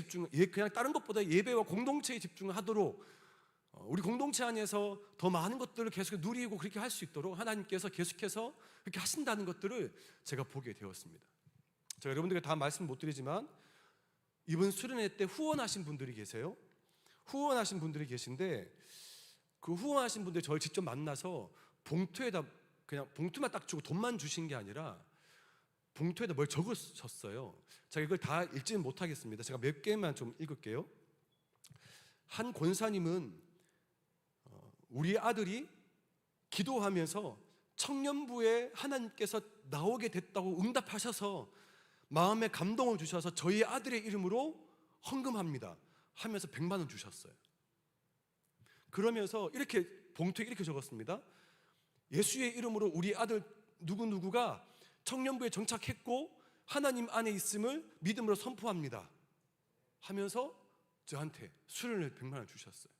그냥 다른 것보다 예배와 공동체에 집중하도록 우리 공동체 안에서 더 많은 것들을 계속 누리고 그렇게 할 수 있도록 하나님께서 계속해서 그렇게 하신다는 것들을 제가 보게 되었습니다. 제가 여러분들에게 다 말씀 못 드리지만 이번 수련회 때 후원하신 분들이 계세요. 후원하신 분들이 계신데 그 후원하신 분들이 저를 직접 만나서 봉투에다 그냥 봉투만 딱 주고 돈만 주신 게 아니라 봉투에다 뭘 적으셨어요. 제가 이걸 다 읽지는 못하겠습니다. 제가 몇 개만 좀 읽을게요. 한 권사님은 우리 아들이 기도하면서 청년부에 하나님께서 나오게 됐다고 응답하셔서 마음에 감동을 주셔서 저희 아들의 이름으로 헌금합니다 하면서 100만 원 주셨어요. 그러면서 이렇게 봉투에 이렇게 적었습니다. 예수의 이름으로 우리 아들 누구누구가 청년부에 정착했고 하나님 안에 있음을 믿음으로 선포합니다 하면서 저한테 수련을 100만 원 주셨어요.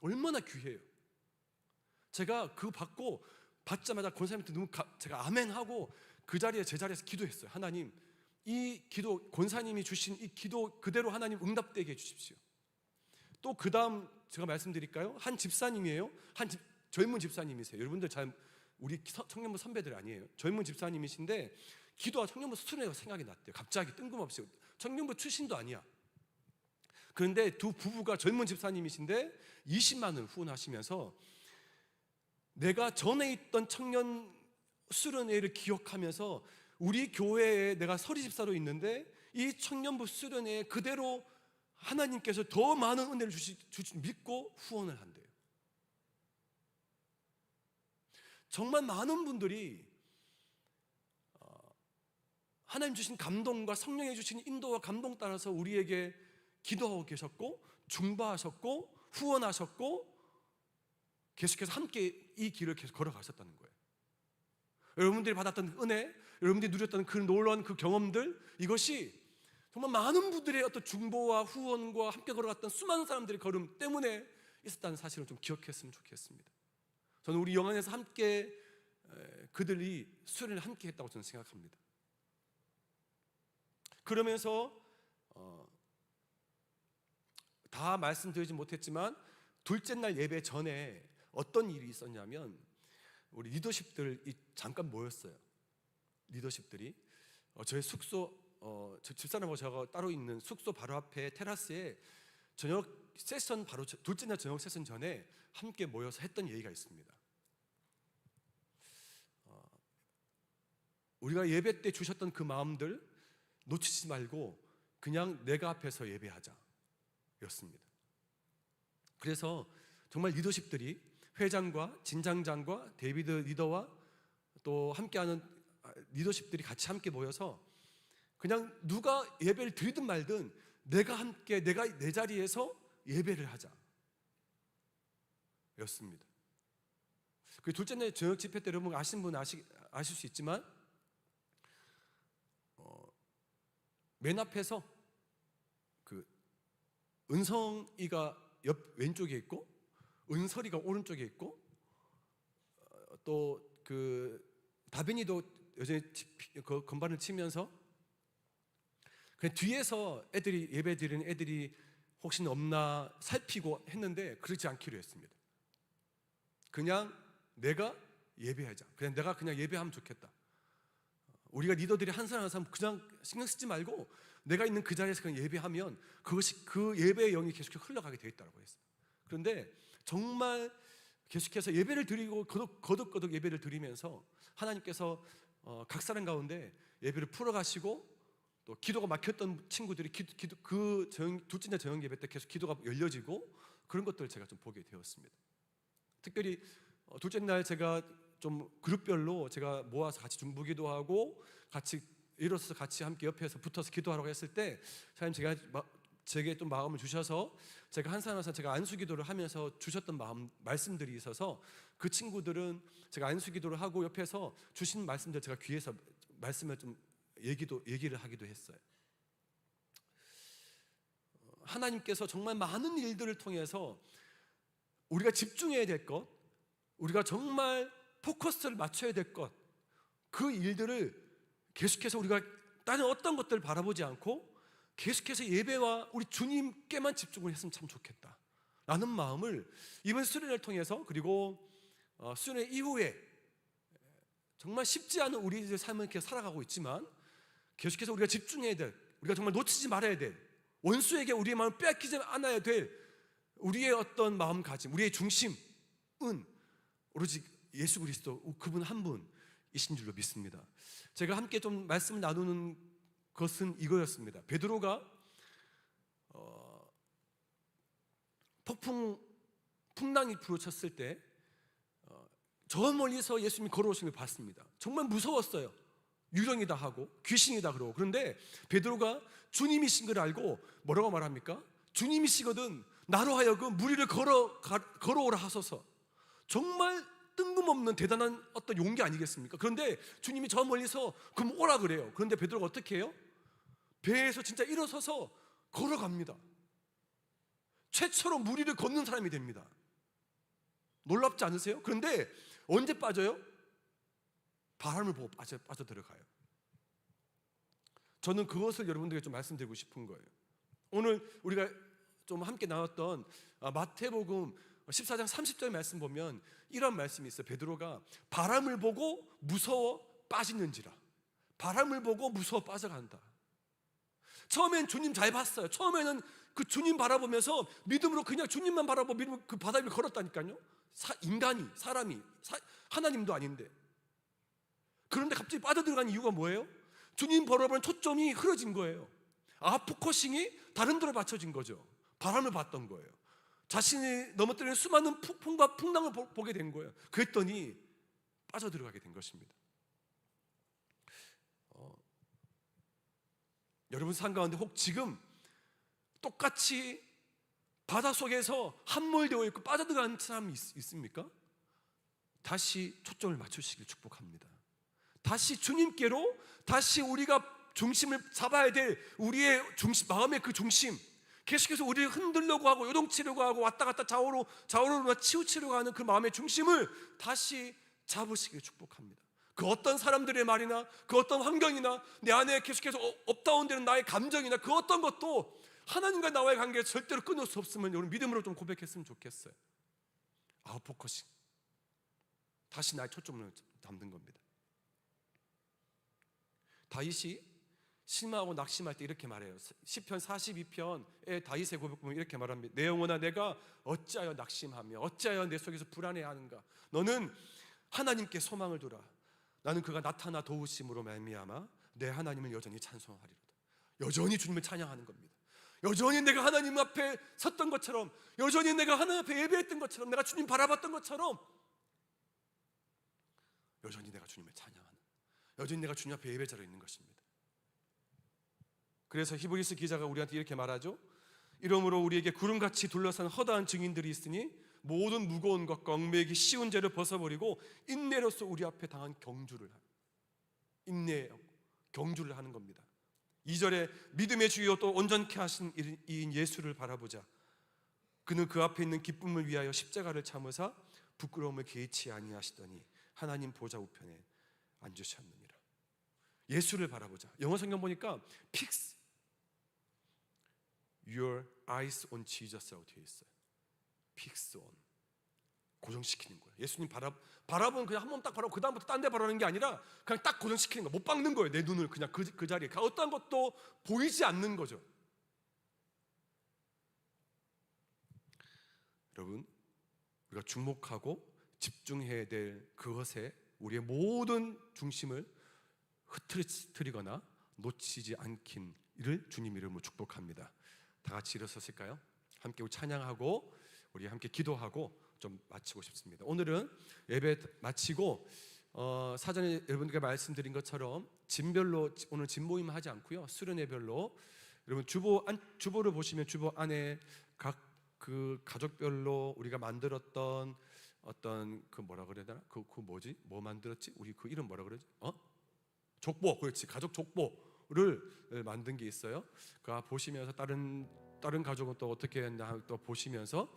얼마나 귀해요. 제가 그거 받자마자 권사님한테 제가 아멘하고 제 자리에서 기도했어요. 하나님, 이 기도 권사님이 주신 이 기도 그대로 하나님 응답되게 해주십시오. 또 그 다음 제가 말씀드릴까요? 한 집사님이에요. 젊은 집사님이세요. 여러분들 잘 우리 청년부 선배들 아니에요. 젊은 집사님이신데 기도와 청년부 수련회가 생각이 났대요. 갑자기 뜬금없이. 청년부 출신도 아니야. 그런데 두 부부가 젊은 집사님이신데 20만 원을 후원하시면서 내가 전에 있던 청년 수련회를 기억하면서 우리 교회에 내가 서리 집사로 있는데 이 청년부 수련회에 그대로 하나님께서 더 많은 은혜를 믿고 후원을 한대요. 정말 많은 분들이 하나님 주신 감동과 성령이 주신 인도와 감동 따라서 우리에게 기도하고 계셨고 중보하셨고 후원하셨고 계속해서 함께 이 길을 계속 걸어가셨다는 거예요. 여러분들이 받았던 은혜, 여러분들이 누렸던 그 놀라운 그 경험들, 이것이 정말 많은 분들의 어떤 중보와 후원과 함께 걸어갔던 수많은 사람들의 걸음 때문에 있었다는 사실을 좀 기억했으면 좋겠습니다. 저는 우리 영안에서 함께 그들이 수련을 함께 했다고 저는 생각합니다. 그러면서 다 말씀드리지 못했지만 둘째 날 예배 전에 어떤 일이 있었냐면 우리 리더십들이 잠깐 모였어요. 리더십들이 저희 숙소 저 집사람하고 제가 따로 있는 숙소 바로 앞에 테라스에 저녁 세션 바로 둘째 날 저녁 세션 전에 함께 모여서 했던 얘기가 있습니다. 우리가 예배 때 주셨던 그 마음들 놓치지 말고 그냥 내가 앞에서 예배하자 였습니다. 그래서 정말 리더십들이 회장과 진장장과 데이비드 리더와 또 함께하는 리더십들이 같이 함께 모여서 그냥 누가 예배를 드리든 말든 내가 내 자리에서 예배를 하자 였습니다. 그 둘째 날 저녁 집회 때 여러분 아시는 분 아실 수 있지만 맨 앞에서 그 은성이가 옆 왼쪽에 있고 은설이가 오른쪽에 있고 또 그 다빈이도 여전히 그 건반을 치면서 그냥 뒤에서 애들이 예배 드리는 애들이 혹시 없나 살피고 했는데 그렇지 않기로 했습니다. 그냥 내가 예배하자. 그냥 내가 그냥 예배하면 좋겠다. 우리가 리더들이 한 사람 한 사람 그냥 신경 쓰지 말고 내가 있는 그 자리에서 그냥 예배하면 그것이 그 예배의 영이 계속해서 흘러가게 되어 있다고 했어요. 그런데 정말 계속해서 예배를 드리고 거듭거듭 예배를 드리면서 하나님께서 각 사람 가운데 예배를 풀어가시고 또 기도가 막혔던 친구들이 둘째 날 저녁 예배 때 계속 기도가 열려지고 그런 것들을 제가 좀 보게 되었습니다. 특별히 둘째 날 제가 좀 그룹별로 제가 모아서 같이 중보기도 하고 같이 일어서서 같이 함께 옆에서 붙어서 기도하라고 했을 때 사장님 제게 좀 마음을 주셔서 제가 한 사람 한 사람 제가 안수기도를 하면서 주셨던 말씀들이 있어서 그 친구들은 제가 안수기도를 하고 옆에서 주신 말씀들 제가 귀에서 말씀을 좀 얘기를 하기도 했어요. 하나님께서 정말 많은 일들을 통해서 우리가 집중해야 될 것, 우리가 정말 포커스를 맞춰야 될 것, 그 일들을 계속해서 우리가 다른 어떤 것들을 바라보지 않고 계속해서 예배와 우리 주님께만 집중을 했으면 참 좋겠다 라는 마음을 이번 수련회를 통해서 그리고 수련회 이후에 정말 쉽지 않은 우리의 삶을 이렇게 살아가고 있지만 계속해서 우리가 집중해야 될, 우리가 정말 놓치지 말아야 될, 원수에게 우리의 마음을 빼앗기지 않아야 될 우리의 어떤 마음가짐, 우리의 중심은 오로지 예수 그리스도 그분 한 분이신 줄로 믿습니다. 제가 함께 좀 말씀을 나누는 것은 이거였습니다. 베드로가 풍랑이 불어쳤을 때 저 멀리서 예수님이 걸어오심을 봤습니다. 정말 무서웠어요. 유령이다 하고 귀신이다 그러고. 그런데 베드로가 주님이신 걸 알고 뭐라고 말합니까? 주님이시거든 나로 하여금 무리를 걸어오라 하소서. 정말 뜬금없는 대단한 어떤 용기 아니겠습니까? 그런데 주님이 저 멀리서 그럼 오라 그래요. 그런데 베드로가 어떻게 해요? 배에서 진짜 일어서서 걸어갑니다. 최초로 무리를 걷는 사람이 됩니다. 놀랍지 않으세요? 그런데 언제 빠져요? 바람을 보고 빠져들어가요. 저는 그것을 여러분들에게 좀 말씀드리고 싶은 거예요. 오늘 우리가 좀 함께 나눴던 마태복음 14장 30절 말씀 보면 이런 말씀이 있어요. 베드로가 바람을 보고 무서워 빠지는지라. 바람을 보고 무서워 빠져간다. 처음엔 주님 잘 봤어요. 처음에는 그 주님 바라보면서 믿음으로 그냥 주님만 바라보고 믿음으로 그 바다 위를 걸었다니까요. 사람이 하나님도 아닌데. 그런데 갑자기 빠져들어간 이유가 뭐예요? 주님 바라보는 초점이 흐려진 거예요. 포커싱이 다른 데로 맞춰진 거죠. 바람을 봤던 거예요. 자신이 넘어뜨리는 수많은 풍과 풍랑을 보게 된 거예요. 그랬더니 빠져들어가게 된 것입니다. 여러분 삶 가운데 혹 지금 똑같이 바다 속에서 함몰되어 있고 빠져들어가는 사람이 있습니까? 다시 초점을 맞추시길 축복합니다. 다시 주님께로, 다시 우리가 중심을 잡아야 될 우리의 중심, 마음의 그 중심, 계속해서 우리를 흔들려고 하고 요동치려고 하고 왔다 갔다 좌우로 치우치려고 하는 그 마음의 중심을 다시 잡으시길 축복합니다. 그 어떤 사람들의 말이나 그 어떤 환경이나 내 안에 계속해서 업다운되는 나의 감정이나 그 어떤 것도 하나님과 나와의 관계에 절대로 끊을 수 없으면 여러분 믿음으로 좀 고백했으면 좋겠어요. 포커싱, 다시 나의 초점을 잡는 겁니다. 다윗이 실망하고 낙심할 때 이렇게 말해요. 시편 42편의 다윗의 고백 보면 이렇게 말합니다. 내 영혼아, 내가 어찌하여 낙심하며 어찌하여 내 속에서 불안해하는가. 너는 하나님께 소망을 두라. 나는 그가 나타나 도우심으로 말미암아 내 하나님을 여전히 찬송하리로다. 여전히 주님을 찬양하는 겁니다. 여전히 내가 하나님 앞에 섰던 것처럼, 여전히 내가 하나님 앞에 예배했던 것처럼, 내가 주님 바라봤던 것처럼 여전히 내가 주님을 찬양하는, 여전히 내가 주님 앞에 예배자로 있는 것입니다. 그래서 히브리서 기자가 우리한테 이렇게 말하죠. 이러므로 우리에게 구름같이 둘러싼 허다한 증인들이 있으니 모든 무거운 것과 얽매이기 쉬운 죄를 벗어버리고 인내로서 우리 앞에 당한 경주를 하는 겁니다. 2절에 믿음의 주여 또 온전케 하신 이인 예수를 바라보자. 그는 그 앞에 있는 기쁨을 위하여 십자가를 참으사 부끄러움을 개의치 아니하시더니 하나님 보좌 우편에 앉으셨느니라. 예수를 바라보자. 영어 성경 보니까 Fix your eyes on Jesus라고 되어 있어요. Fix on, 고정시키는 거예요. 예수님 바라보면 그냥 한 번 딱 바라보고 그 다음부터 딴 데 바라는 게 아니라 그냥 딱 고정시키는 거예요. 못 박는 거예요. 내 눈을 그냥 그 자리에. 어떤 것도 보이지 않는 거죠. 여러분, 우리가 주목하고 집중해야 될 그것에 우리의 모든 중심을 흐트리거나 놓치지 않기를 주님 이름으로 축복합니다. 다 같이 일어섰을까요? 함께 우리 찬양하고 우리 함께 기도하고 좀 마치고 싶습니다. 오늘은 예배 마치고 사전에 여러분들께 말씀드린 것처럼 진별로 오늘 진 모임 하지 않고요. 수련회별로 여러분 주보를 보시면 주보 안에 각 그 가족별로 우리가 만들었던 어떤 그 뭐라 그래야 되나? 그 뭐지? 뭐 만들었지? 우리 그 이름 뭐라 그러지? 족보, 그렇지. 가족 족보를 만든 게 있어요. 그 보시면서 다른 가족은 또 어떻게 했나 또 보시면서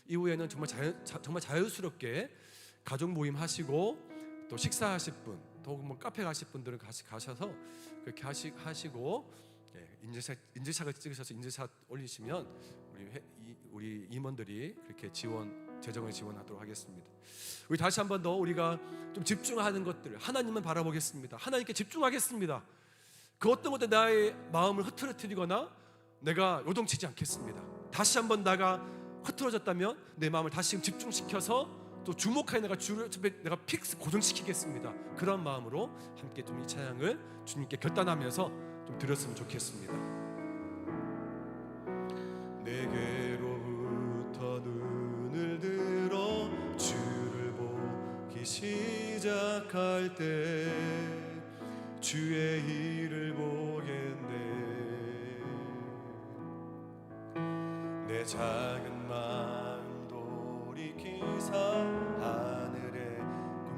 이후에는 정말 자연스럽게 가족 모임 하시고 또 식사하실 분, 또 뭐 카페 가실 분들은 가셔서 그렇게 하시고 인증샷을 찍으셔서 인증샷 올리시면 우리 임원들이 그렇게 재정을 지원하도록 하겠습니다. 우리 다시 한번 더 우리가 좀 집중하는 것들, 하나님을 바라보겠습니다. 하나님께 집중하겠습니다. 그 어떤 것도 나의 마음을 흐트러뜨리거나 내가 요동치지 않겠습니다. 다시 한번 내가 흐트러졌다면 내 마음을 다시 집중시켜서 또 주목하여 내가 픽스 고정시키겠습니다. 그런 마음으로 함께 좀 이 찬양을 주님께 결단하면서 좀 드렸으면 좋겠습니다. 내게로부터 눈을 들어 주를 보기 시작할 때 주의 일을 보겠네. 내 작은 마음 돌이키사 하늘에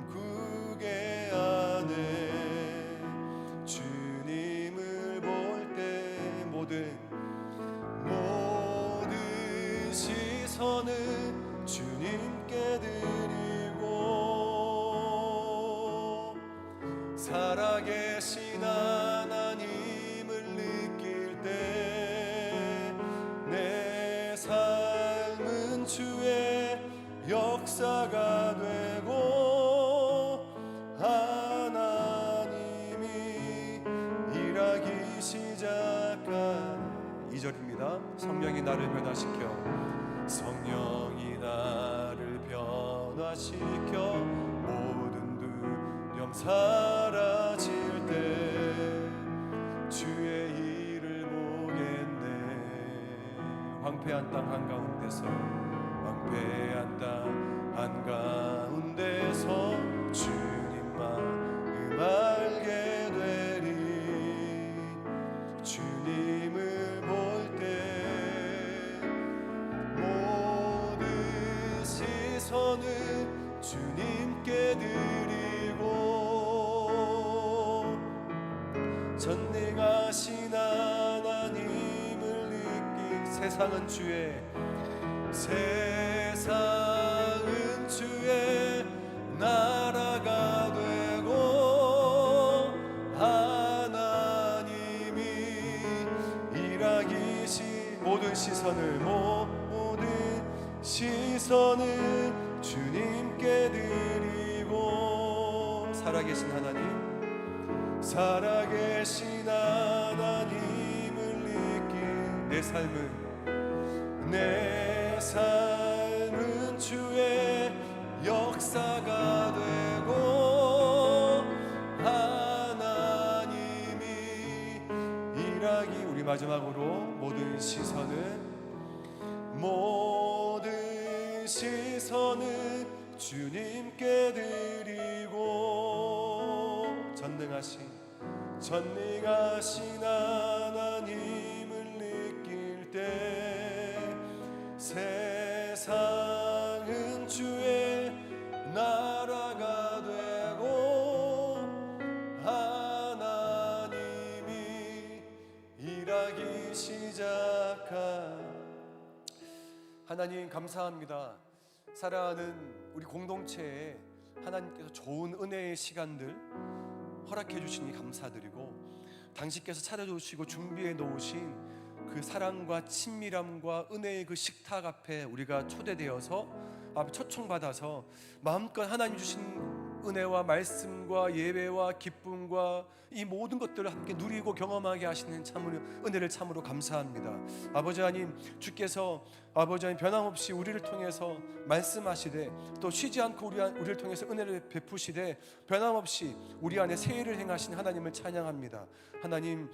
꿈꾸게 하네. 주님을 볼 때 모든 시선을 주님께 드리고 살아계신 하나님을 느낄 때 내 삶 주의 역사가 되고 하나님이 일하기 시작하네. 2절입니다. 성령이 나를 변화시켜, 성령이 나를 변화시켜 모든 두려움 사라질 때 주의 일을 보겠네. 황폐한 땅 한가운데서, 황폐한 땅 한가운데서 주님 마음 알게 되리. 주님을 볼 때 모든 시선을 주님께 드리고 전능하신 하나님을 느끼. 세상은 주의 나라가 되고 하나님이 일하기 모든 시선을 주님께 드리고 살아계신 하나님을 느끼. 내 삶은 주의 역사가 되고 하나님이 일하기. 우리 마지막으로 모든 시선을 주님께 드리고 전능하신 하나님을 느낄 때 세상은 주의 나라가 되고 하나님이 일하기 시작한. 하나님 감사합니다. 사랑하는 우리 공동체에 하나님께서 좋은 은혜의 시간들 허락해 주시니 감사드리고, 당신께서 차려주시고 준비해 놓으신 그 사랑과 친밀함과 은혜의 그 식탁 앞에 우리가 초대되어서 초청받아서 마음껏 하나님 주신 은혜와 말씀과 예배와 기쁨과 이 모든 것들을 함께 누리고 경험하게 하시는 참으로 은혜를 참으로 감사합니다. 아버지 하나님, 주께서 아버지 하나님 변함없이 우리를 통해서 말씀하시되 또 쉬지 않고 우리를 통해서 은혜를 베푸시되 변함없이 우리 안에 세일을 행하신 하나님을 찬양합니다. 하나님,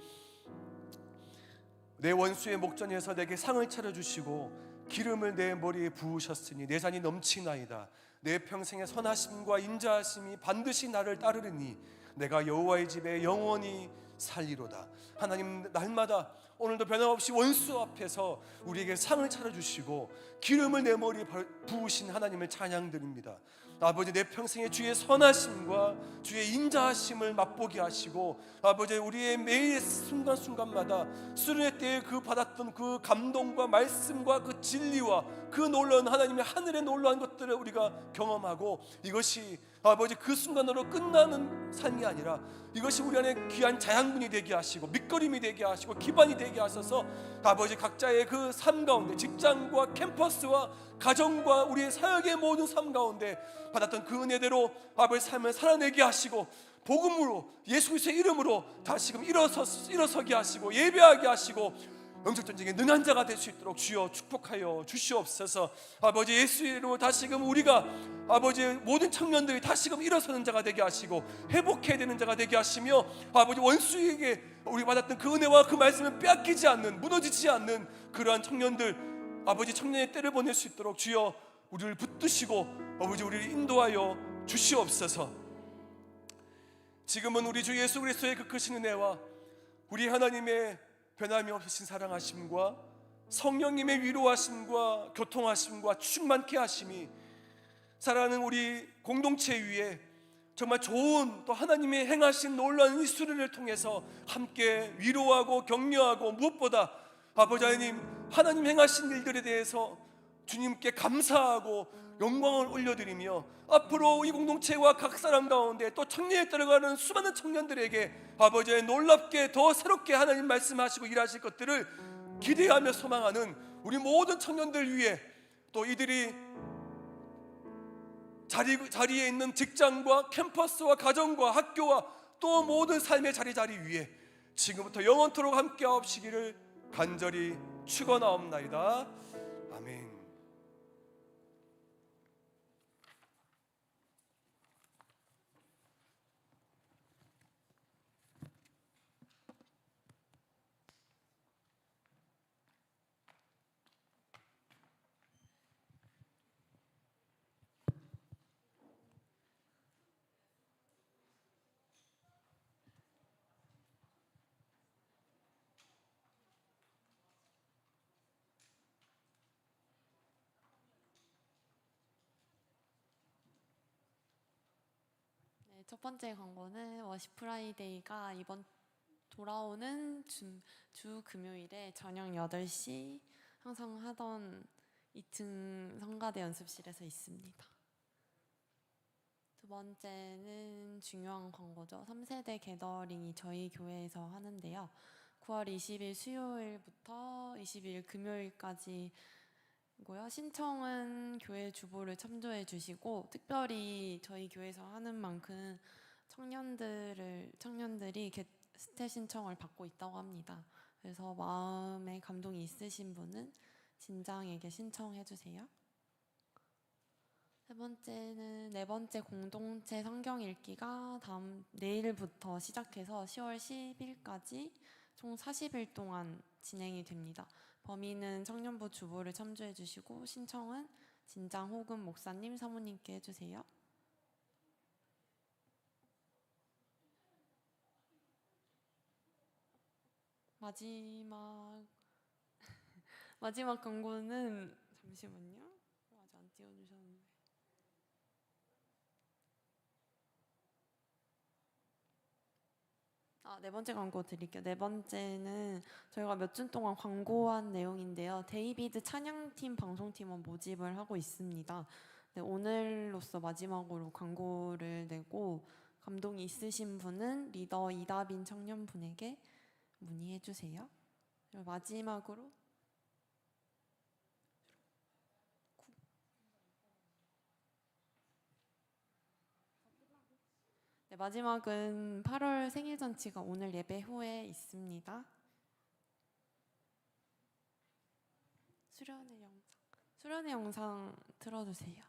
내 원수의 목전에서 내게 상을 차려주시고 기름을 내 머리에 부으셨으니 내 잔이 넘치나이다. 내 평생의 선하심과 인자하심이 반드시 나를 따르리니 내가 여호와의 집에 영원히 살리로다. 하나님, 날마다 오늘도 변함없이 원수 앞에서 우리에게 상을 차려주시고 기름을 내 머리에 부으신 하나님을 찬양드립니다. 아버지, 내 평생에 주의 선하심과 주의 인자하심을 맛보게 하시고 아버지, 우리의 매일 순간순간마다 수련회 때에 그 받았던 그 감동과 말씀과 그 진리와 그 놀라운 하나님의 하늘의 놀라운 것들을 우리가 경험하고, 이것이 아버지 그 순간으로 끝나는 삶이 아니라 이것이 우리 안에 귀한 자양분이 되게 하시고 밑거림이 되게 하시고 기반이 되게 하셔서 아버지 각자의 그 삶 가운데, 직장과 캠퍼스와 가정과 우리의 사역의 모든 삶 가운데 받았던 그 은혜대로 아버지 삶을 살아내게 하시고 복음으로 예수 그리스도의 이름으로 다시금 일어서게 하시고 예배하게 하시고 영적 전쟁에 능한 자가 될 수 있도록 주여 축복하여 주시옵소서. 아버지, 예수의 이름으로 다시금 우리가 아버지 모든 청년들이 다시금 일어서는 자가 되게 하시고 회복해야 되는 자가 되게 하시며 아버지 원수에게 우리 받았던 그 은혜와 그 말씀을 빼앗기지 않는, 무너지지 않는 그러한 청년들, 아버지 청년의 때를 보낼 수 있도록 주여 우리를 붙드시고 아버지 우리를 인도하여 주시옵소서. 지금은 우리 주 예수 그리스도의 그 크신 은혜와 우리 하나님의 변함이 없으신 사랑하심과 성령님의 위로하심과 교통하심과 충만케 하심이 사랑하는 우리 공동체 위에 정말 좋은 또 하나님의 행하신 놀라운 이 수련을 통해서 함께 위로하고 격려하고 무엇보다 아버지 하나님 행하신 일들에 대해서 주님께 감사하고 영광을 올려드리며 앞으로 이 공동체와 각 사람 가운데 또 청년에 들어가는 수많은 청년들에게 아버지의 놀랍게 더 새롭게 하나님 말씀하시고 일하실 것들을 기대하며 소망하는 우리 모든 청년들 위해 또 이들이 자리에 있는 직장과 캠퍼스와 가정과 학교와 또 모든 삶의 자리 위에 지금부터 영원토록 함께하옵시기를 간절히 축원하옵나이다. 아멘. 네, 첫 번째 광고는 워십 프라이데이가 이번 돌아오는 주 금요일에 저녁 8시 항상 하던 2층 성가대 연습실에서 있습니다. 두 번째는 중요한 광고죠. 3세대 게더링이 저희 교회에서 하는데요. 9월 20일 수요일부터 22일 금요일까지 고요. 신청은 교회 주보를 참조해 주시고, 특별히 저희 교회에서 하는 만큼 청년들이 게스트 신청을 받고 있다고 합니다. 그래서 마음에 감동이 있으신 분은 진장에게 신청해 주세요. 네 번째 공동체 성경 읽기가 내일부터 시작해서 10월 10일까지 총 40일 동안 진행이 됩니다. 범위는 청년부 주보를 참조해 주시고, 신청은 진장 혹은 목사님, 사모님께 해주세요. 마지막 광고는 잠시만요. 아직 안 띄워주셨는데. 네 번째 광고 드릴게요. 네 번째는 저희가 몇 주 동안 광고한 내용인데요. 데이비드 찬양팀 방송팀원 모집을 하고 있습니다. 네, 오늘로써 마지막으로 광고를 내고, 감동이 있으신 분은 리더 이다빈 청년분에게 문의해 주세요. 그리고 마지막으로 마지막은 8월 생일 잔치가 오늘 예배 후에 있습니다. 수련의 영상 틀어주세요.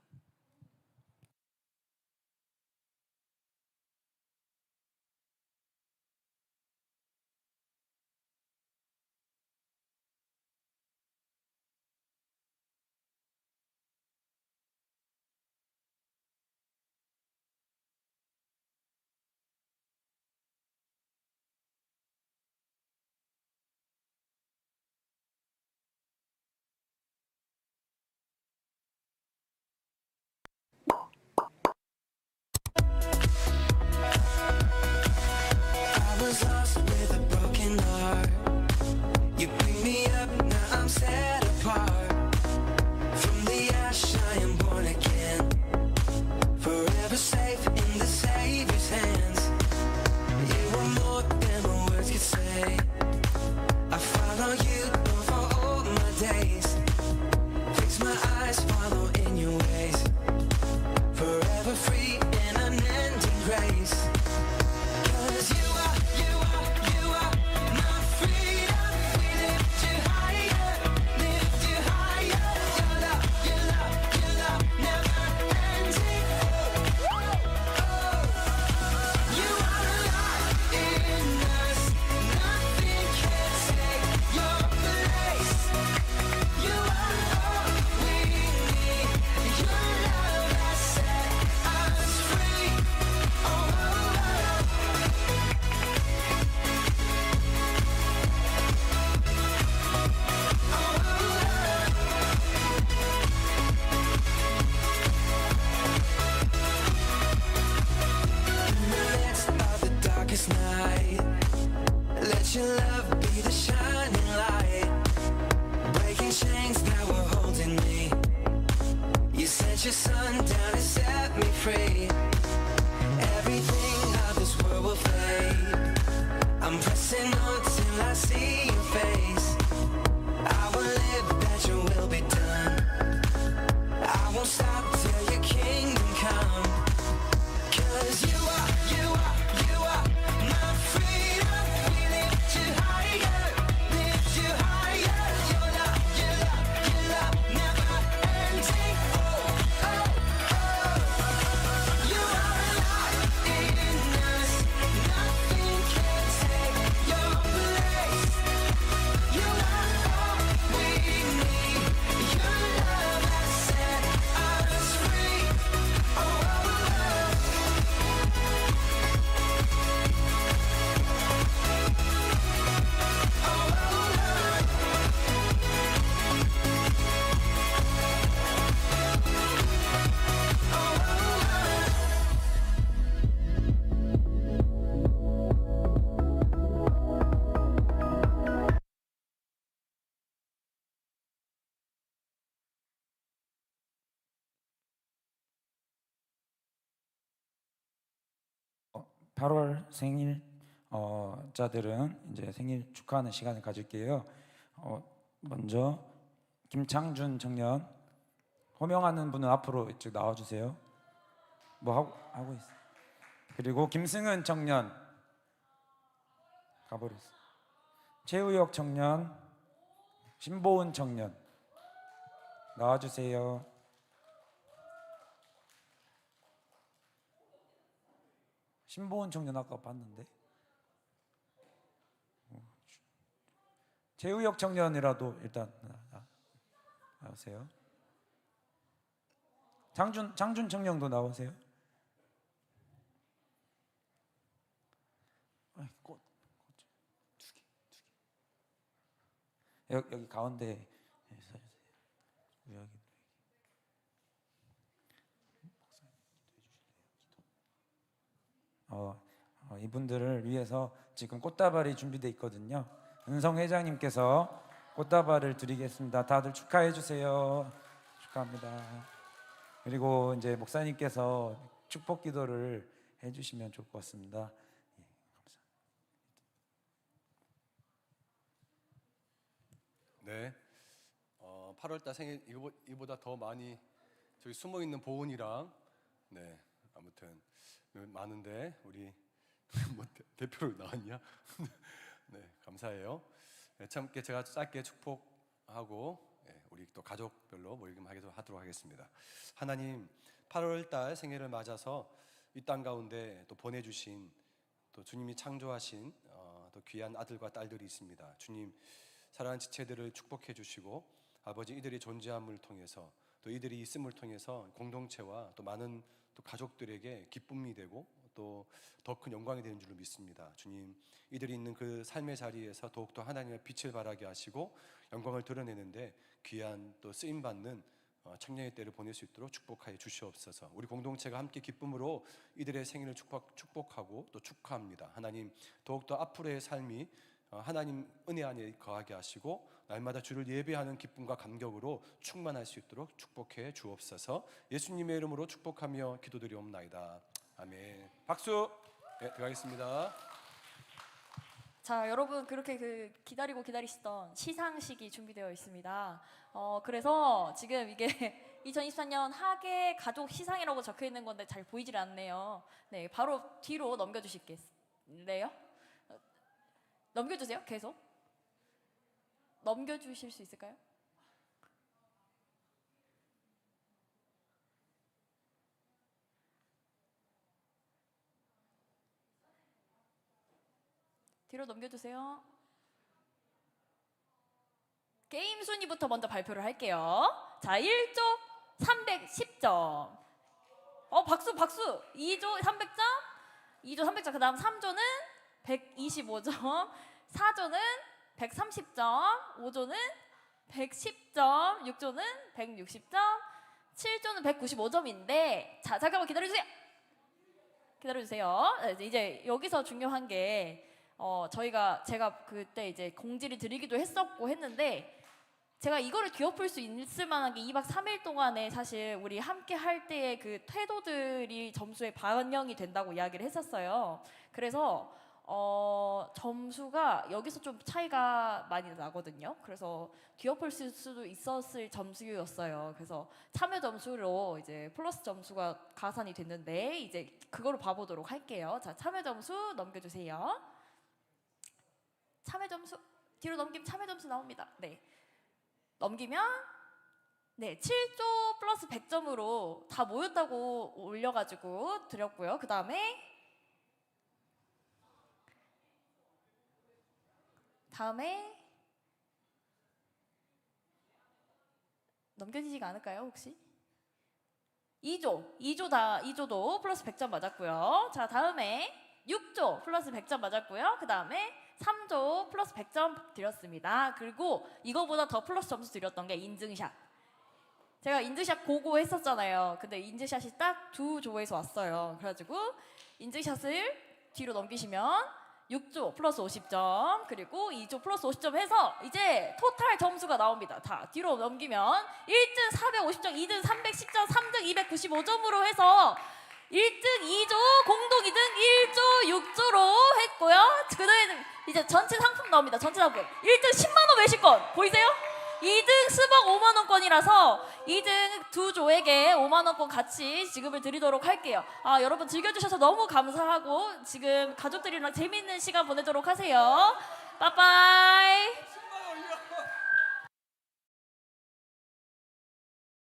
8월 생일 자들은 이제 생일 축하하는 시간을 가질게요. 먼저 김창준 청년, 호명하는 분은 앞으로 이쪽 나와주세요. 뭐 하고 있어. 그리고 김승은 청년 가버렸어. 최우혁 청년, 신보은 청년 나와주세요. 신보은 청년 아까 봤는데. 최우혁 청년이라도 일단 나오세요. 장준 청년도 나오세요. 여기 가운데 서주세요. 이분들을 위해서 지금 꽃다발이 준비되어 있거든요. 은성 회장님께서 꽃다발을 드리겠습니다. 다들 축하해 주세요. 축하합니다. 그리고 이제 목사님께서 축복 기도를 해주시면 좋을 것 같습니다. 예, 감사합니다. 네, 8월달 생일 이보다 더 많이 저기 숨어 있는 보은이랑 네 아무튼 많은데 우리 뭐 대표로 나왔냐? 네 감사해요. 네, 참게 제가 짧게 축복하고 우리 또 가족별로 모임하도록 하겠습니다. 하나님 8월달 생일을 맞아서 이 땅 가운데 또 보내주신 또 주님이 창조하신 또 귀한 아들과 딸들이 있습니다. 주님 사랑하는 지체들을 축복해 주시고 아버지 이들의 존재함을 통해서 또 이들이 있음을 통해서 공동체와 또 많은 또 가족들에게 기쁨이 되고 또 더 큰 영광이 되는 줄로 믿습니다. 주님 이들이 있는 그 삶의 자리에서 더욱더 하나님의 빛을 발하게 하시고 영광을 드러내는데 귀한 또 쓰임받는 청년의 때를 보낼 수 있도록 축복하여 주시옵소서. 우리 공동체가 함께 기쁨으로 이들의 생일을 축복하고 또 축하합니다. 하나님 더욱더 앞으로의 삶이 하나님 은혜 안에 거하게 하시고 날마다 주를 예배하는 기쁨과 감격으로 충만할 수 있도록 축복해 주옵소서. 예수님의 이름으로 축복하며 기도드리옵나이다. 아멘. 박수. 네, 들어가겠습니다. 자, 여러분 그렇게 기다리시던 시상식이 준비되어 있습니다. 그래서 지금 이게 2024년 하계 가족 시상이라고 적혀 있는 건데 잘 보이질 않네요. 네, 바로 뒤로 넘겨주실게요. 넘겨주세요. 계속 넘겨주실 수 있을까요? 뒤로 넘겨주세요. 게임 순위부터 먼저 발표를 할게요. 자, 1조 310점. 박수. 2조 300점. 2조 300점. 그 다음 3조는 125점. 4조는 130점. 5조는 110점. 6조는 160점. 7조는 195점인데 자, 잠깐만 기다려주세요. 이제 여기서 중요한 게 제가 그때 이제 공지를 드리기도 했는데 제가 이거를 뒤엎을 수 있을 만한 게 2박 3일 동안에 사실 우리 함께 할 때의 그 태도들이 점수에 반영이 된다고 이야기를 했었어요. 그래서 점수가 여기서 좀 차이가 많이 나거든요. 그래서 뒤엎을 수도 있었을 점수였어요. 그래서 참여 점수로 이제 플러스 점수가 가산이 됐는데 이제 그거로 봐보도록 할게요. 자, 참여 점수 넘겨주세요. 참여 점수 뒤로 넘기면 참여 점수 나옵니다. 네, 넘기면 네 7조 플러스 100점으로 다 모였다고 올려가지고 드렸고요. 그 다음에 넘겨지지가 않을까요 혹시? 2조도 플러스 100점 맞았고요. 자, 다음에 6조 플러스 100점 맞았고요. 그 다음에 3조 플러스 100점 드렸습니다. 그리고 이거보다 더 플러스 점수 드렸던 게 인증샷. 제가 인증샷 고고 했었잖아요. 근데 인증샷이 딱 2조에서 왔어요. 그래가지고 인증샷을 뒤로 넘기시면 6조 플러스 50점 그리고 2조 플러스 50점 해서 이제 토탈 점수가 나옵니다. 다 뒤로 넘기면 1등 450점, 2등 310점, 3등 295점으로 해서 1등 2조, 공동 2등 1조 6조로 했고요. 그다음에 이제 전체 상품 나옵니다. 전체 상품. 1등 10만 원 외식권 보이세요? 2등 스벅 5만 원권이라서 2등 두 조에게 5만 원권 같이 지급을 드리도록 할게요. 여러분 즐겨주셔서 너무 감사하고 지금 가족들이랑 재밌는 시간 보내도록 하세요. 빠빠.